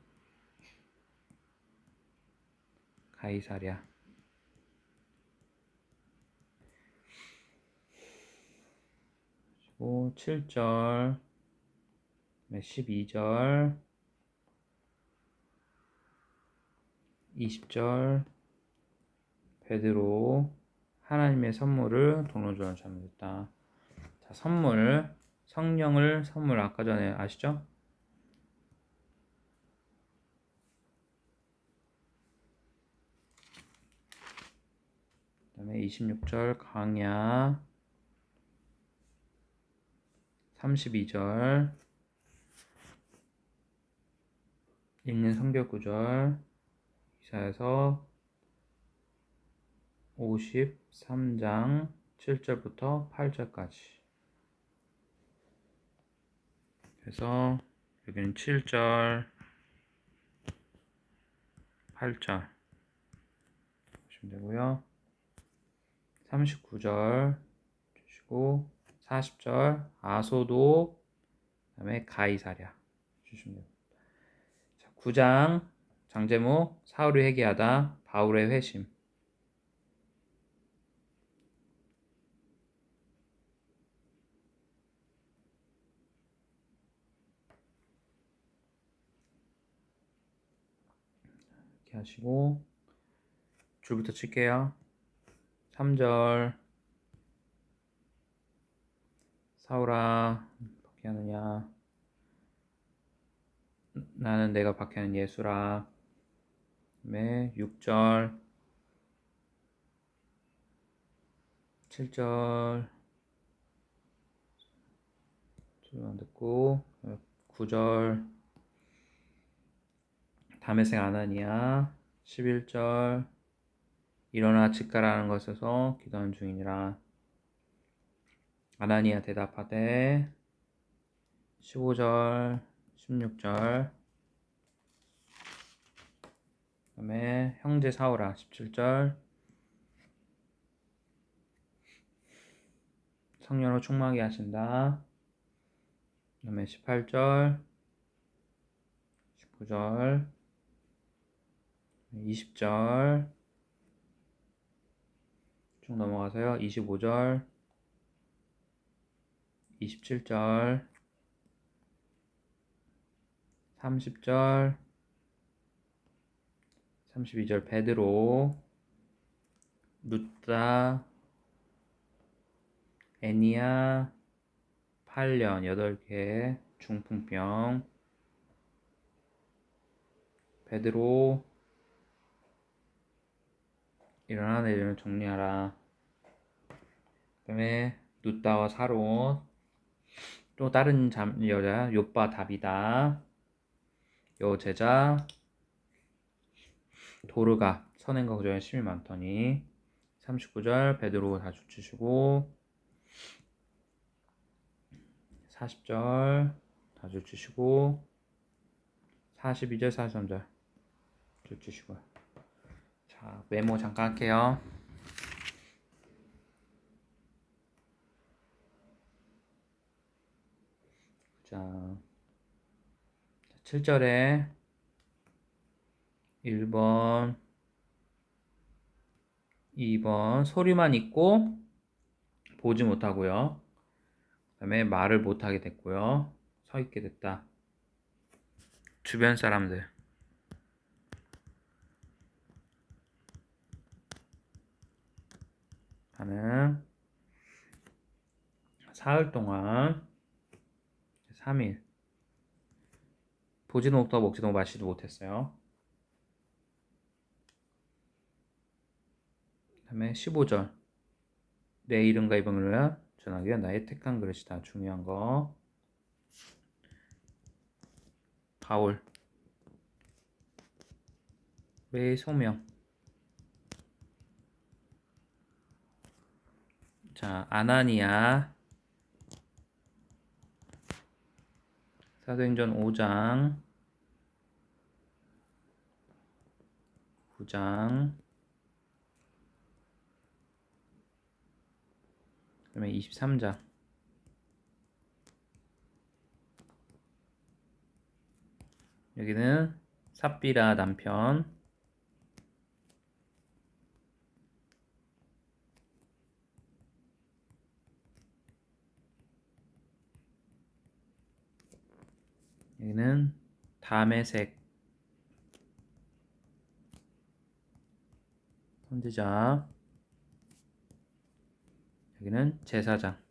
가이사랴. 그리고 7절 12절 20절 베드로 하나님의 선물을 동로주로 잘못했다. 자, 선물, 성령을 선물 아까 전에 아시죠? 그 다음에 26절 강야 32절 읽는 성경 구절 이사야서 53장 7절부터 8절까지 그래서 여기는 7절, 8절 보시면 되고요. 39절 주시고 40절 아소도 그다음에 가이사랴 주시면 됩니다. 9장 장제목 사울이 회개하다 바울의 회심. 이렇게 하시고 줄부터 칠게요. 3절 사울아 박해하느냐 나는 내가 박해하는 예수라. 그다음에 6절 7절 소리 안 듣고 9절 다메섹 아나니야 11절 일어나 직가라는 것에서 기도하는 중이니라. 아나니아 대답하되 15절 16절 그다음에 형제 사울아 17절 성령으로 충만하게 하신다. 그다음에 18절 19절 20절 쭉 넘어가서요. 25절 27절 30절 32절 베드로 루다 애니야 8년 8개 중풍병 베드로 일어나 내 이름을 정리하라. 그 다음에 누따와 사롯 또 다른 여자 요빠 다비다 요 제자 도르가 선행과 그전에 심이 많더니 39절 베드로 다 주치시고 40절 다 주치시고 42절 43절 주치시고요. 자 메모 잠깐 할게요. 자 7절에 1번 2번 소리만 있고 보지 못하고요. 그 다음에 말을 못하게 됐고요. 서 있게 됐다. 주변 사람들 하는 사흘 동안 3일 보지도 못하고 먹지도 마시지도 못했어요. 그 다음에 15절 내 이름과 이름을 전하기 위한 나의 택한 그릇이다. 중요한 거 바울의 소명. 자 아나니아 사도행전 5장 9장 그 다음에 23장 여기는 삽비라 남편 여기는 다메섹 선지자 여기는 제사장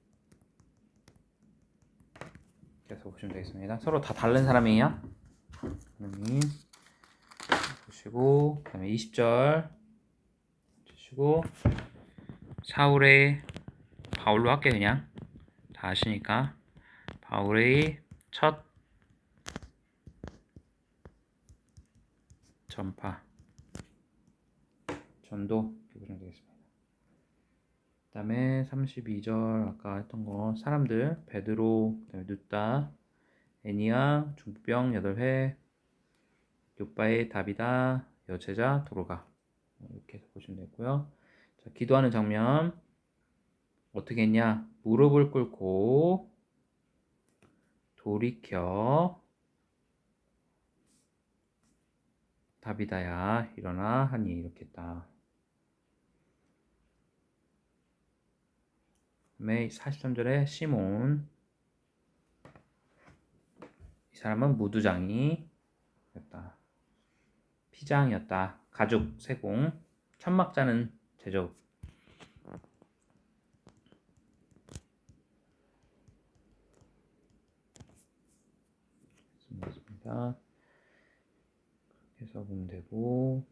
이렇게 해서 보시면 되겠습니다. 서로 다 다른 사람이에요. 하나님 보시고 그 다음에 20절 주시고 사울의 바울로 할게 그냥 다 아시니까 바울의 첫 전파 전도 이렇게 보시면 되겠습니다. 그 다음에 32절 아까 했던 거 사람들 베드로 그 다음에 누따 애니야 중병 8회 요빠의 답이다 여제자 도로가 이렇게 해서 보시면 되고요. 자, 기도하는 장면 어떻게 했냐? 무릎을 꿇고 돌이켜 답이다야 일어나 하니 이렇게 했다. 그다음에 43절에 시몬 이 사람은 무두장이였다. 피장이었다. 가죽 세공 천막자는 제적 있습니다. 그렇게 해서 보면 되고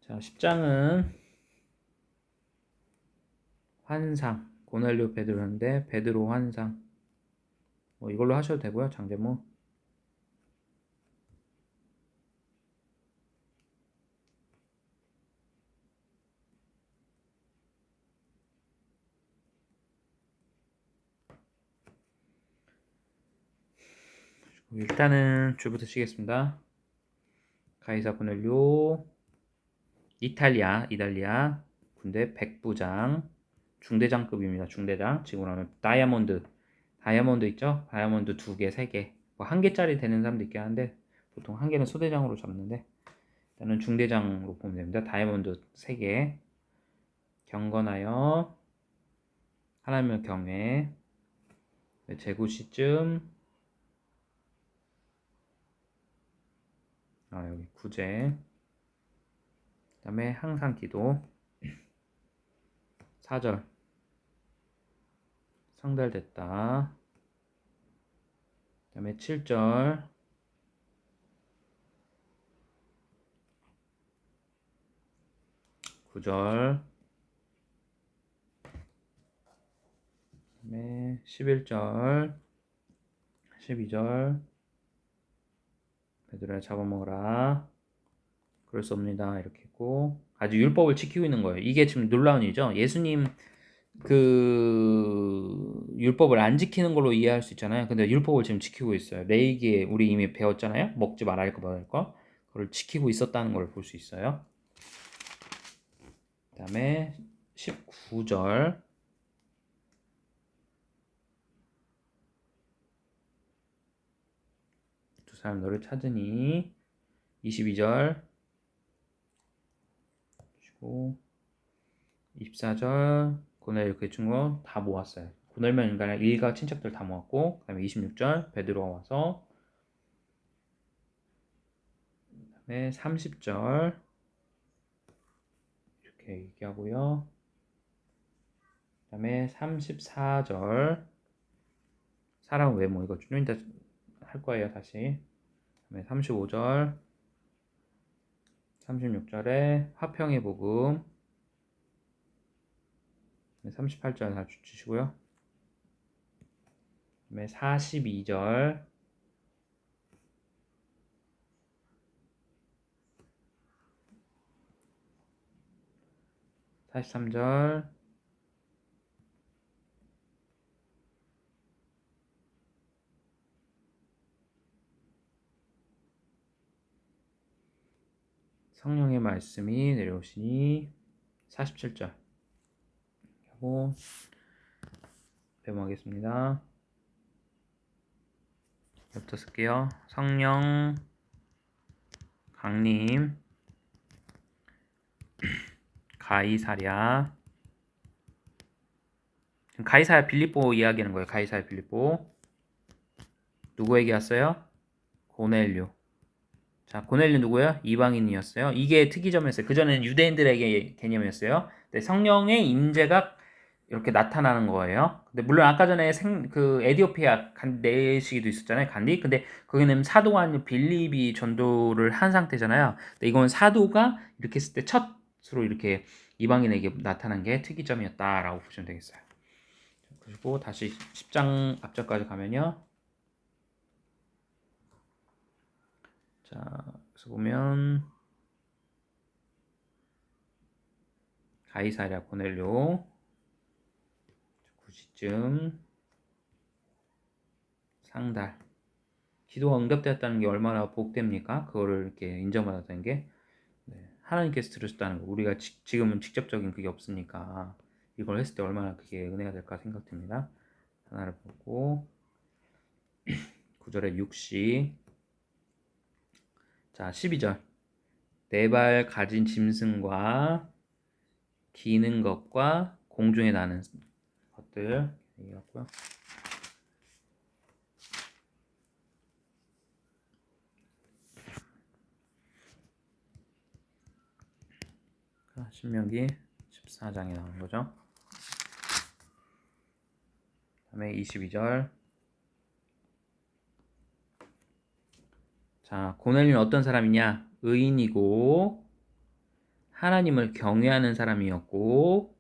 자 10장은 환상 고넬료 베드로인데 베드로 환상 뭐 이걸로 하셔도 되고요. 장제목 일단은 줄부터 치겠습니다. 가이사 고넬료 이탈리아 군대 백부장 중대장급입니다. 중대장 지금 하면 다이아몬드 있죠? 다이아몬드 2개, 3개 뭐 1개짜리 되는 사람도 있긴 한데 보통 1개는 소대장으로 잡는데 일단은 중대장으로 보면 됩니다. 다이아몬드 3개 경건하여 하나님을 경외 재구 시점 여기 구제 그 다음에 항상 기도 4절 성달됐다 그 다음에 7절 9절 그 다음에 11절 12절 베드로야 잡아먹어라 그럴 수 없습니다 이렇게 했고 아주 율법을 지키고 있는 거예요. 이게 지금 놀라운 일이죠. 예수님 그 율법을 안 지키는 걸로 이해할 수 있잖아요. 근데 율법을 지금 지키고 있어요. 레위기에 우리 이미 배웠잖아요. 먹지 말아야 할 거 말할 거. 그걸 지키고 있었다는 걸 볼 수 있어요. 그 다음에 19절 두 사람 너를 찾으니 22절 24절 고넬료 그 친구 다 모았어요. 고넬료 인간의 일가 친척들 다 모았고 그 다음에 26절 베드로가 와서 그 다음에 30절 이렇게 얘기하고요. 그 다음에 34절 사람 외모 이거 좀 이따 할 거예요 다시. 그 다음에 35절 36절에 화평의 복음 38절 다 주시고요. 그 다음에 42절 43절 성령의 말씀이 내려오시니 47절 하고 배모하겠습니다. 여기부터 쓸게요. 성령 강림 가이사랴 가이사랴 빌립보 이야기하는 거예요. 가이사랴 빌립보 누구에게 왔어요? 고넬료. 자, 고넬료 누구예요? 이방인이었어요. 이게 특이점이었어요. 그전에는 유대인들에게 개념이었어요. 근데 성령의 임재가 이렇게 나타나는 거예요. 근데 물론 아까 전에 그 에디오피아 내시기도 있었잖아요. 간디. 근데 거기는 사도가 아닌 빌립이 전도를 한 상태잖아요. 근데 이건 사도가 이렇게 했을 때 첫으로 이렇게 이방인에게 나타난 게 특이점이었다라고 보시면 되겠어요. 그리고 다시 10장 앞절까지 가면요. 자, 그래서 보면 가이사랴 고넬료 9시쯤 상달. 기도가 응답되었다는 게 얼마나 복됩니까? 그거를 이렇게 인정받았다는 게 하나님께서 들으셨다는 거. 우리가 지금은 직접적인 그게 없으니까 이걸 했을 때 얼마나 그게 은혜가 될까 생각됩니다. 하나를 보고 9절에 6시. 자, 12절. 네 발 가진 짐승과 기는 것과 공중에 나는 것들 얘기했고요. 신명기 14장에 나오는 거죠. 다음에 22절. 자, 고넬료는 어떤 사람이냐? 의인이고 하나님을 경외하는 사람이었고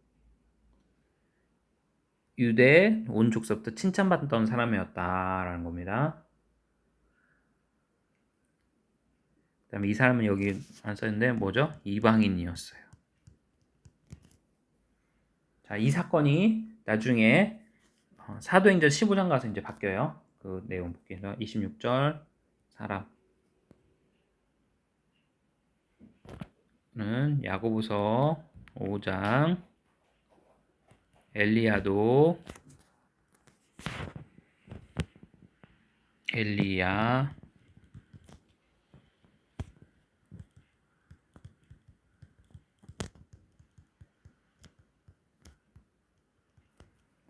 유대 온 족속부터 칭찬받던 사람이었다라는 겁니다. 그다음에 이 사람은 여기 안 써있는데 뭐죠? 이방인이었어요. 자, 이 사건이 나중에 사도행전 15장 가서 이제 바뀌어요. 그 내용 볼게요. 26절 사람은 야고보서 5장 엘리야도 엘리야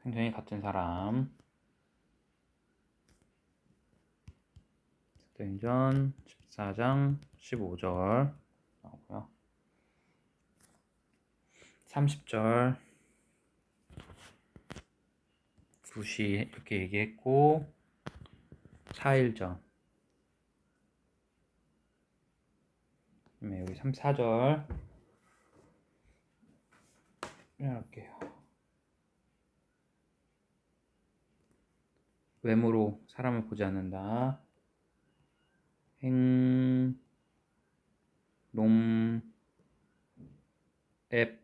굉장히 같은 사람. 사도행전 14장 15절 나오고요. 30절 9시 이렇게 얘기했고 4일 전. 여기 34절 할게요. 외모로 사람을 보지 않는다. 행, 놈, 앱,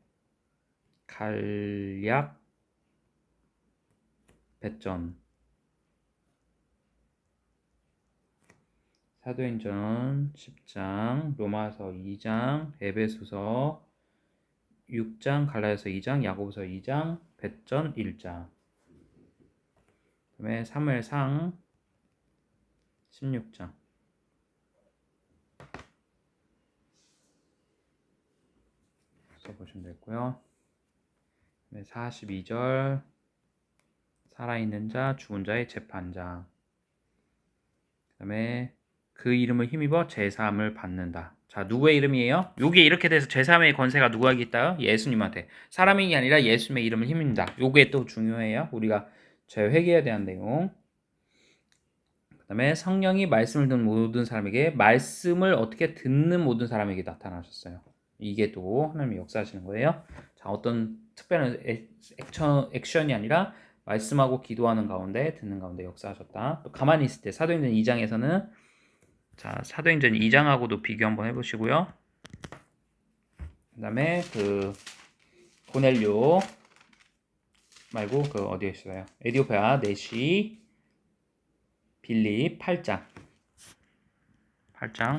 간략, 배전. 사도행전 10장, 로마서 2장, 에베소서 6장, 갈라디아서 2장, 야고보서 2장, 배전 1장. 그다음에 사무엘상 16장. 써보시면 되고요. 42절 살아있는 자, 죽은 자의 재판장. 그 다음에 그 이름을 힘입어 제사함을 받는다. 자, 누구의 이름이에요? 요게 이렇게 돼서 제사함의 권세가 누구에게 있다요? 예수님한테. 사람이 아니라 예수님의 이름을 힘입니다. 요게 또 중요해요. 우리가 죄 회개해야 되는 내용. 그 다음에 성령이 말씀을 듣는 모든 사람에게, 말씀을 어떻게 듣는 모든 사람에게 나타나셨어요. 이게 또 하나님이 역사하시는 거예요. 자, 어떤 특별한 액션이 아니라 말씀하고 기도하는 가운데, 듣는 가운데 역사하셨다. 또 가만히 있을 때 사도행전 2장에서는, 자, 사도행전 2장하고도 비교 한번 해보시고요. 그 다음에 그 고넬료 말고 그 어디에 있어요? 에디오피아 내시 빌립 8장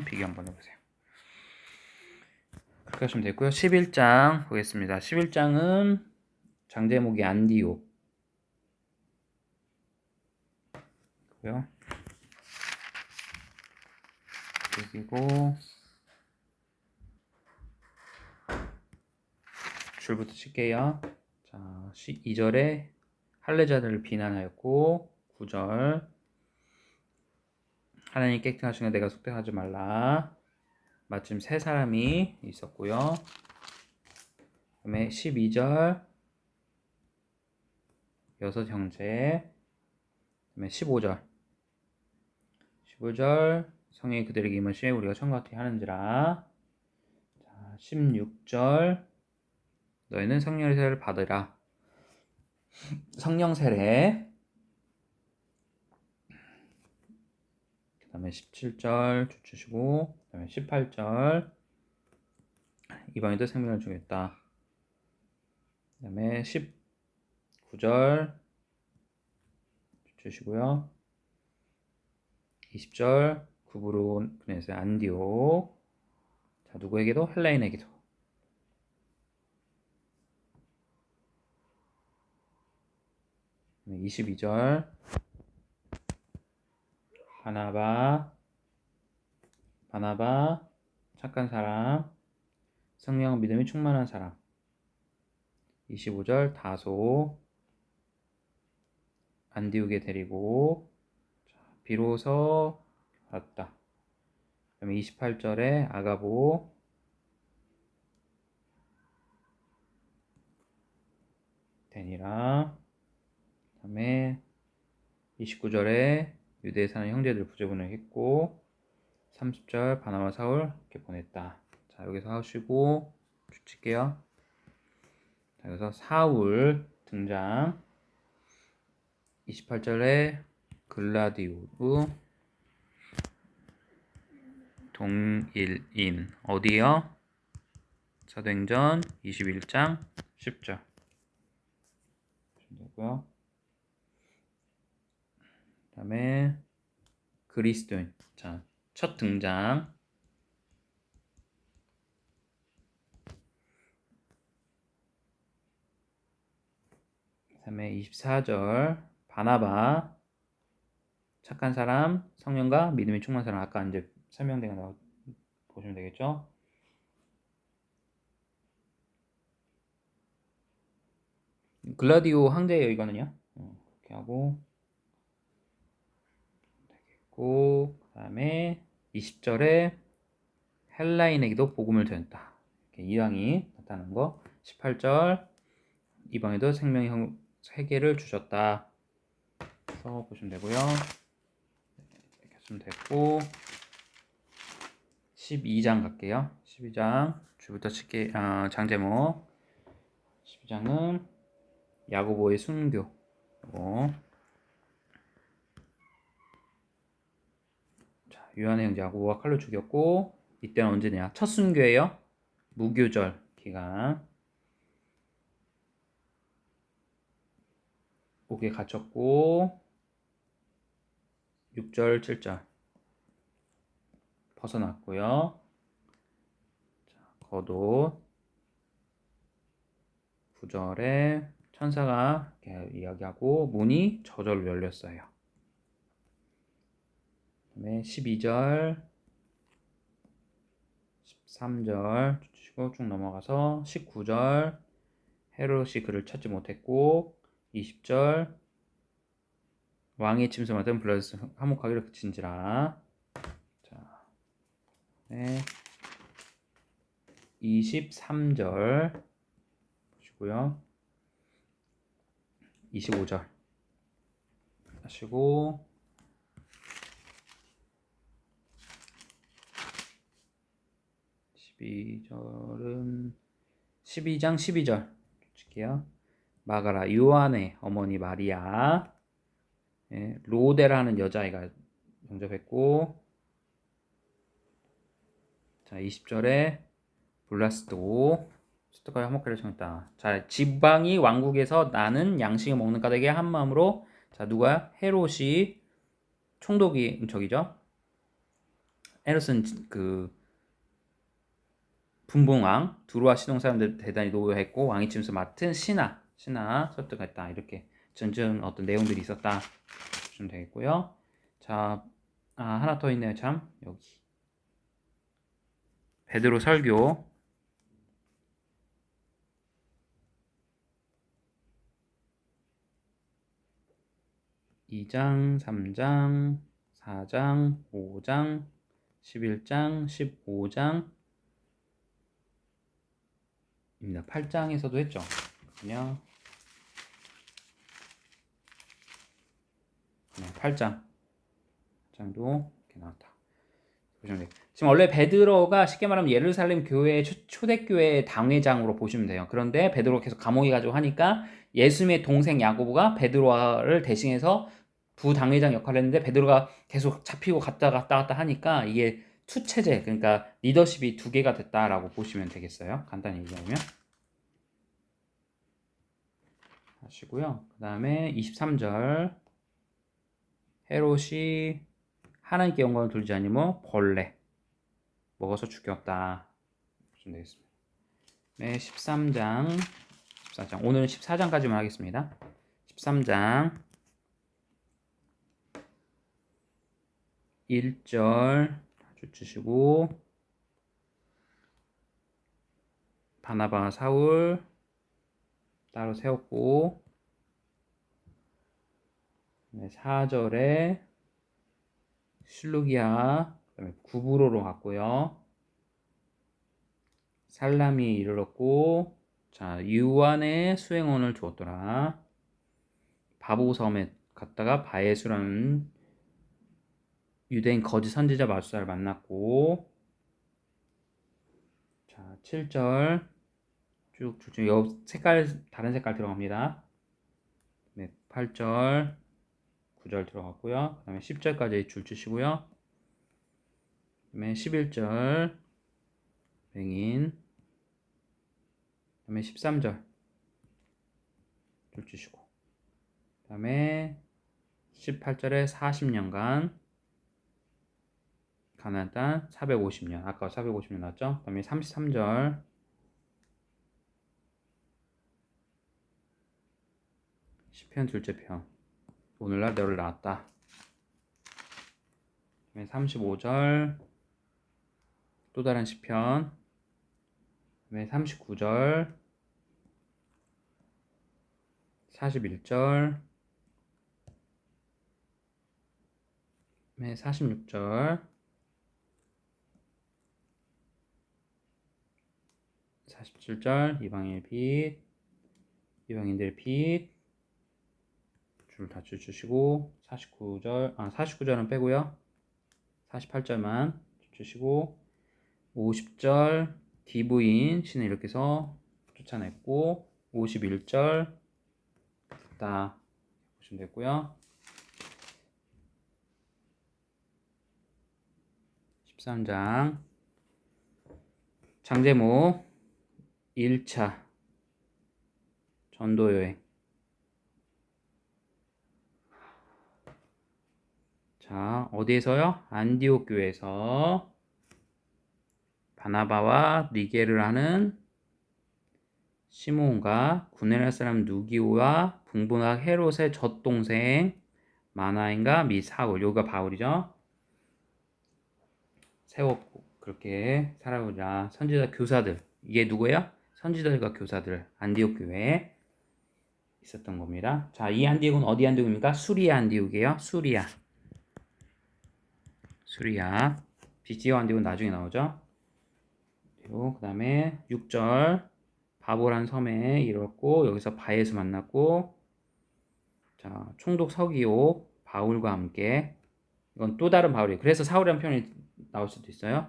비교 한번 해보세요. 그렇게 하시면 되고요. 11장 보겠습니다. 11장은 장제목이 안디옥 고요. 그리고 줄부터 칠게요. 자, 2절에 할례자들을 비난하였고 9절 하나님 깨끗하시니 내가 속되하지 말라. 마침 세 사람이 있었고요. 그다음에 12절 여섯 형제. 그다음에 15절 성령이 그들에게 임하시에 우리가 천과 같이 하는지라. 자, 16절 너희는 성령의 세례를 받으라. 성령 세례. 그 다음에 17절 주치시고, 그 다음에 18절 이방인도 생명을 주겠다. 그다음에 19절 주시고요. 20절 구브론에서 안디옥. 자, 누구에게도? 헬라인에게도. 22절 바나바 착한 사람, 성령 믿음이 충만한 사람. 25절 다소 안디옥에 데리고 비로소 왔다. 그다음에 28절에 아가보 데니라. 그다음에 29절에 유대에 사는 형제들 부재분을 했고 30절 바나바 사울 이렇게 보냈다. 자, 여기서 하시고 칠게요. 자, 여기서 사울 등장. 28절에 글라디우르 동일인 어디요? 사도행전 21장 10절 되고요. 그 다음에 그리스도인. 자, 첫 등장. 그 다음에 24절 바나바 착한 사람, 성령과 믿음이 충만한 사람. 아까 이제 설명된 거 보시면 되겠죠. 글라디오 황제예요 이거는요. 이렇게 하고 되겠고, 그 다음에 20절에 헬라인에게도 복음을 전했다. 이렇게 이방이 나타나는 거. 18절 이방에도 생명의 세계를 주셨다. 그래서 보시면 되고요. 이렇게 하시면 됐고 12장 갈게요. 12장 주부터 칠게. 장제목 12장은 야고보의 순교. 자, 유한의 형제 야고보가 칼로 죽였고 이때는 언제냐? 첫 순교예요. 무교절 기간. 옥에 갇혔고 6절 7절 벗어났고요. 자, 겉옷 9절에 천사가 이렇게 이야기하고 문이 저절로 열렸어요. 그다음에 12절 13절 주시고 쭉 넘어가서 19절 헤롯이 그를 찾지 못했고 20절 왕의 침소 맡은 블라디스 화목하기를 그친지라. 자, 네. 23절 보시고요. 25절 하시고 12절은 12장 12절 칠게요. 마가라 요한의 어머니 마리아. 예, 로데라는 여자아이가 영접했고, 자 20절에 블라스도 스토카의 화목하기를 청했다. 자, 지방이 왕국에서 나는 양식을 먹는 까닭에 한 마음으로. 자, 누가? 헤롯이 총독이 저기죠. 헤롯은 그 분봉왕 두루와 시동 사람들 대단히 노여했고 왕이 침수 맡은 신하 설득했다. 이렇게 전전 어떤 내용들이 있었다 보시면 되겠고요. 자, 하나 더 있네요. 참 여기 베드로 설교 2장 3장 4장 5장 11장 15장 입니다. 8장에서도 했죠. 그냥 8장도 이렇게 나왔다. 보시면 돼요. 지금 원래 베드로가 쉽게 말하면 예루살렘 교회 초대교회 당회장으로 보시면 돼요. 그런데 베드로가 계속 감옥에 가지고 하니까 예수님의 동생 야고보가 베드로를 대신해서 부당회장 역할을 했는데 베드로가 계속 잡히고 갔다 하니까 이게 투체제, 그러니까 리더십이 두 개가 됐다라고 보시면 되겠어요. 간단히 얘기하면. 하시고요. 그 다음에 23절 헤롯이 하나님께 영광을 돌리지 아니면 벌레 먹어서 죽였다. 보시면 되겠습니다. 네, 14장 오늘은 14장까지만 하겠습니다. 13장 1절 주시고 바나바와 사울 따로 세웠고 4절에 실루기아 그다음에 구브로로 갔고요. 살람이 이르렀고 자 유한의 수행원을 주었더라. 바보섬에 갔다가 바에수라는 유대인 거짓 선지자 마술사를 만났고 자 7절 쭉 색깔 다른 색깔 들어갑니다. 네, 8절 9절 들어갔고요. 그 다음에 10절까지 줄 주시고요. 그 다음에 11절 맹인 그 다음에 13절 줄 주시고 그 다음에 18절에 40년간 가나안 땅 450년 아까 450년 나왔죠? 그 다음에 33절 시편 둘째 편 오늘날 너를 낳았다. 그 다음에 35절 또 다른 시편 그 다음에 39절 41절 그 다음에 46절 47절 이방인의 빛 이방인들의 빛 줄 다 주시고 49절은 빼고요. 48절만 주시고 50절 디브인 신을 이렇게 해서 쫓아냈고 51절 다 보시면 되고요. 13장 장제목 1차 전도여행 자 어디에서요? 안디옥 교회에서 바나바와 니게를 하는 시몬과 구레네 사람 누기오와 분분학 헤롯의 젖동생 마나인과 미 사울 여기가 바울이죠. 세웠고 그렇게 살아오자 선지자 교사들 이게 누구예요? 선지자들과 교사들 안디옥 교회에 있었던 겁니다. 자, 이 안디옥은 어디 안디옥입니까? 수리아 안디옥이에요. 수리아 비지오 안디옥은 나중에 나오죠. 그리고 그 다음에 6절 바보란 섬에 이뤘고 여기서 바에서 만났고 자 총독 서기오 바울과 함께 이건 또 다른 바울이에요. 그래서 사울이라는 표현이 나올 수도 있어요.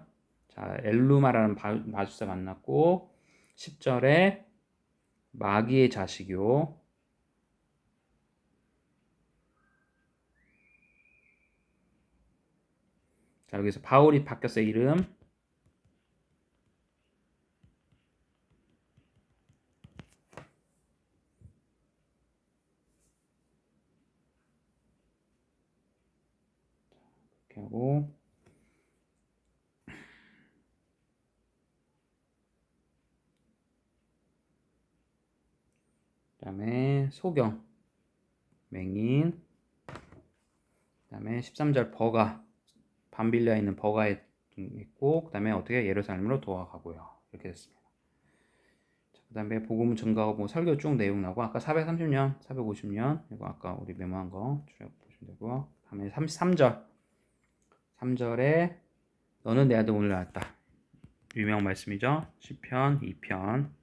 자 엘루마라는 마술사 만났고 10절에 마귀의 자식이요 자 여기서 바울이 바뀌었어요. 이름 이렇게 하고 그 다음에 소경 맹인 그 다음에 13절 버가 밤빌라에 있는 버가에 있고 그 다음에 어떻게 예루살렘으로 돌아가고요. 이렇게 됐습니다. 그 다음에 복음 증가하고 뭐 설교 쭉 내용 나오고 아까 430년 450년 이거 아까 우리 메모한 거 보시면 되고요. 다음에 33절 3절에 너는 내 아들 오늘 낳았다. 유명 말씀이죠. 시편 2편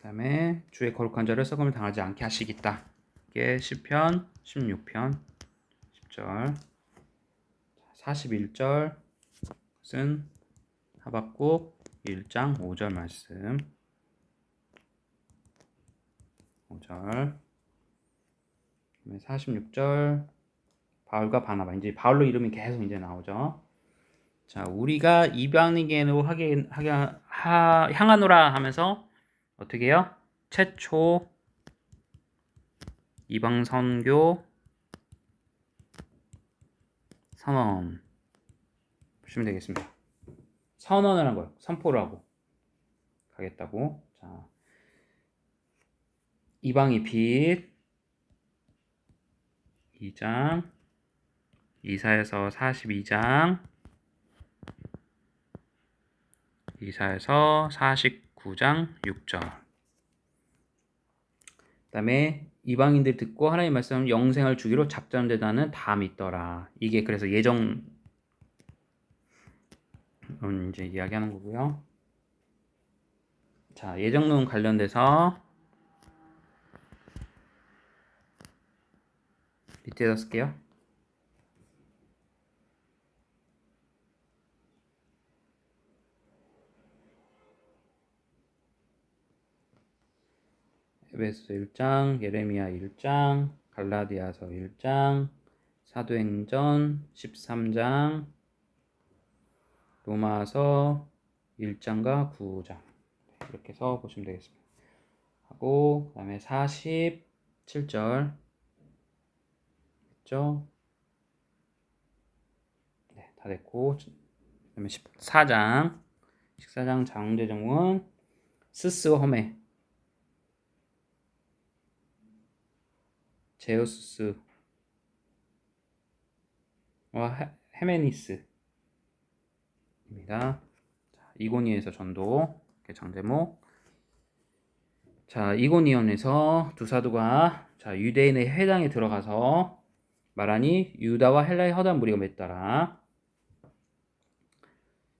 그 다음에 주의 거룩한 자를 썩음을 당하지 않게 하시겠다. 이게 시편 16편 10절 41절 것은 하박국 1장 5절 말씀 5절 46절 바울과 바나바 이제 바울로 이름이 계속 이제 나오죠. 자, 우리가 이방인에게로 향하노라 하면서 어떻게 해요? 최초 이방 선교 선언 보시면 되겠습니다. 선언을 한 거예요. 선포를 하고 가겠다고. 자, 이방의 빛 2장 이사야서 42장 이사야서 49장 6절. 그 다음에 이방인들 듣고 하나님 말씀 영생을 주기로 작정되다는 다 믿더라. 이게 그래서 예정 이제 이야기하는 거고요. 자, 예정론 관련돼서 밑에다 쓸게요. 에베소 1장, 예레미야 1장, 갈라디아서 1장, 사도행전 13장, 로마서 1장과 9장 이렇게 써 보시면 되겠습니다. 하고 그다음에 47절 됐죠? 네, 다 됐고 그다음에 14장 장대정문 스스 험해 제우스와 헤메니스입니다. 자, 이고니에서 전도 장제목. 자, 이고니온에서 두 사도가 자 유대인의 회당에 들어가서 말하니 유다와 헬라의 허다한 무리가 맺더라.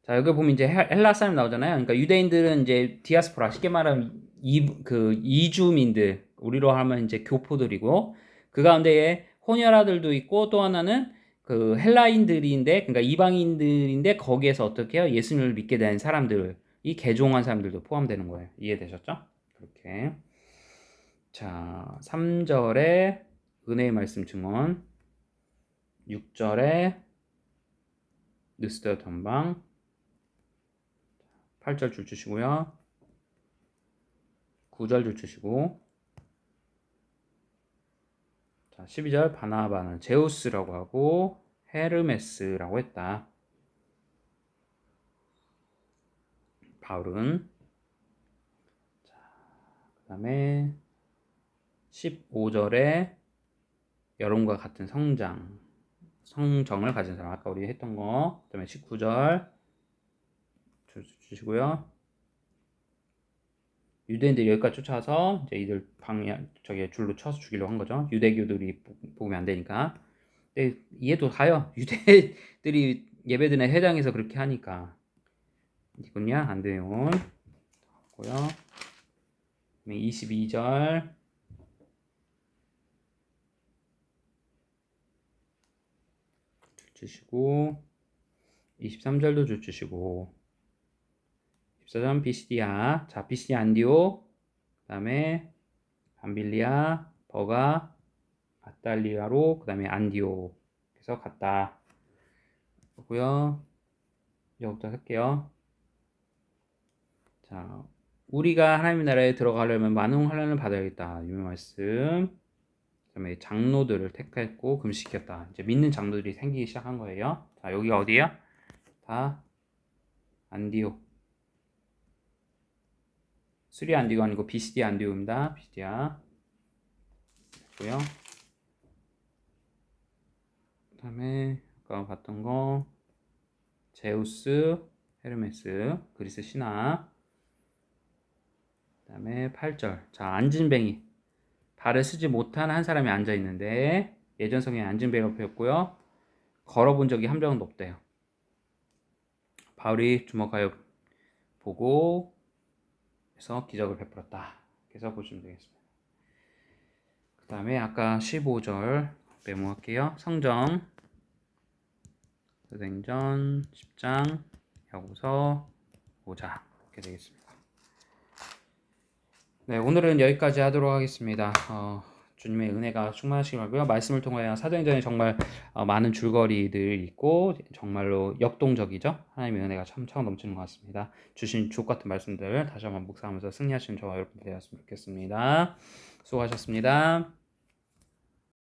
자, 여기 보면 이제 헬라 사람 나오잖아요. 그러니까 유대인들은 이제 디아스포라, 쉽게 말하면 이주민들, 우리로 하면 이제 교포들이고, 그 가운데에 호녀라들도 있고, 또 하나는 그 헬라인들인데, 그러니까 이방인들인데, 거기에서 어떻게 해요? 예수님을 믿게 된 사람들, 이 개종한 사람들도 포함되는 거예요. 이해되셨죠? 그렇게. 자, 3절에 은혜의 말씀 증언, 6절에 느스더 전방, 8절 줄 주시고요. 9절 줄 주시고, 자, 12절 바나바는 제우스라고 하고 헤르메스라고 했다. 바울은. 자, 그 다음에 15절에 여러분과 같은 성정을 가진 사람, 아까 우리 했던 거. 그 다음에 19절 주시고요. 유대인들이 여기까지 쫓아와서 이제 이들 줄로 쳐서 죽이려고 한 거죠. 유대교들이 보면 안 되니까. 근데 이해도 가요. 유대들이 예배드리는 회당에서 그렇게 하니까. 이군요. 안 돼요. 고요. 22절 주시고 23절도 주시고 14절 비시디아. 자, 비시디아 안디오. 그다음에 밤빌리아, 버가, 아달리아로 그다음에 안디오. 그래서 갔다. 그고요. 이제부터 할게요. 자, 우리가 하나님의 나라에 들어가려면 많은 환난을 받아야겠다. 이 말씀. 그다음에 장로들을 택했고 금시켰다. 이제 믿는 장로들이 생기기 시작한 거예요. 자, 여기가 어디예요? 다 안디오. 수리 안디오 아니고 비시디 안디오입니다. 비시디아. 고요. 그다음에 아까 봤던 거 제우스, 헤르메스, 그리스 신화. 그다음에 8절. 자, 앉은뱅이. 발을 쓰지 못한 한 사람이 앉아 있는데 예전 성경에 앉은뱅이라고 표했고요. 걸어본 적이 한 명도 없대요. 바울이 주목하여 보고 해서 기적을 베풀었다. 그래서 보시면 되겠습니다. 그 다음에 아까 15절 메모할게요. 성정 사도행전 10장 야고보서 5장 이렇게 되겠습니다. 네, 오늘은 여기까지 하도록 하겠습니다. 주님의 은혜가 충만하시기 바라고요. 말씀을 통하여 사도행전에 정말 많은 줄거리들이 있고 정말로 역동적이죠. 하나님의 은혜가 참 넘치는 것 같습니다. 주신 주옥 같은 말씀들 다시 한번 묵상하면서 승리하시는 저와 여러분 되었으면 좋겠습니다. 수고하셨습니다.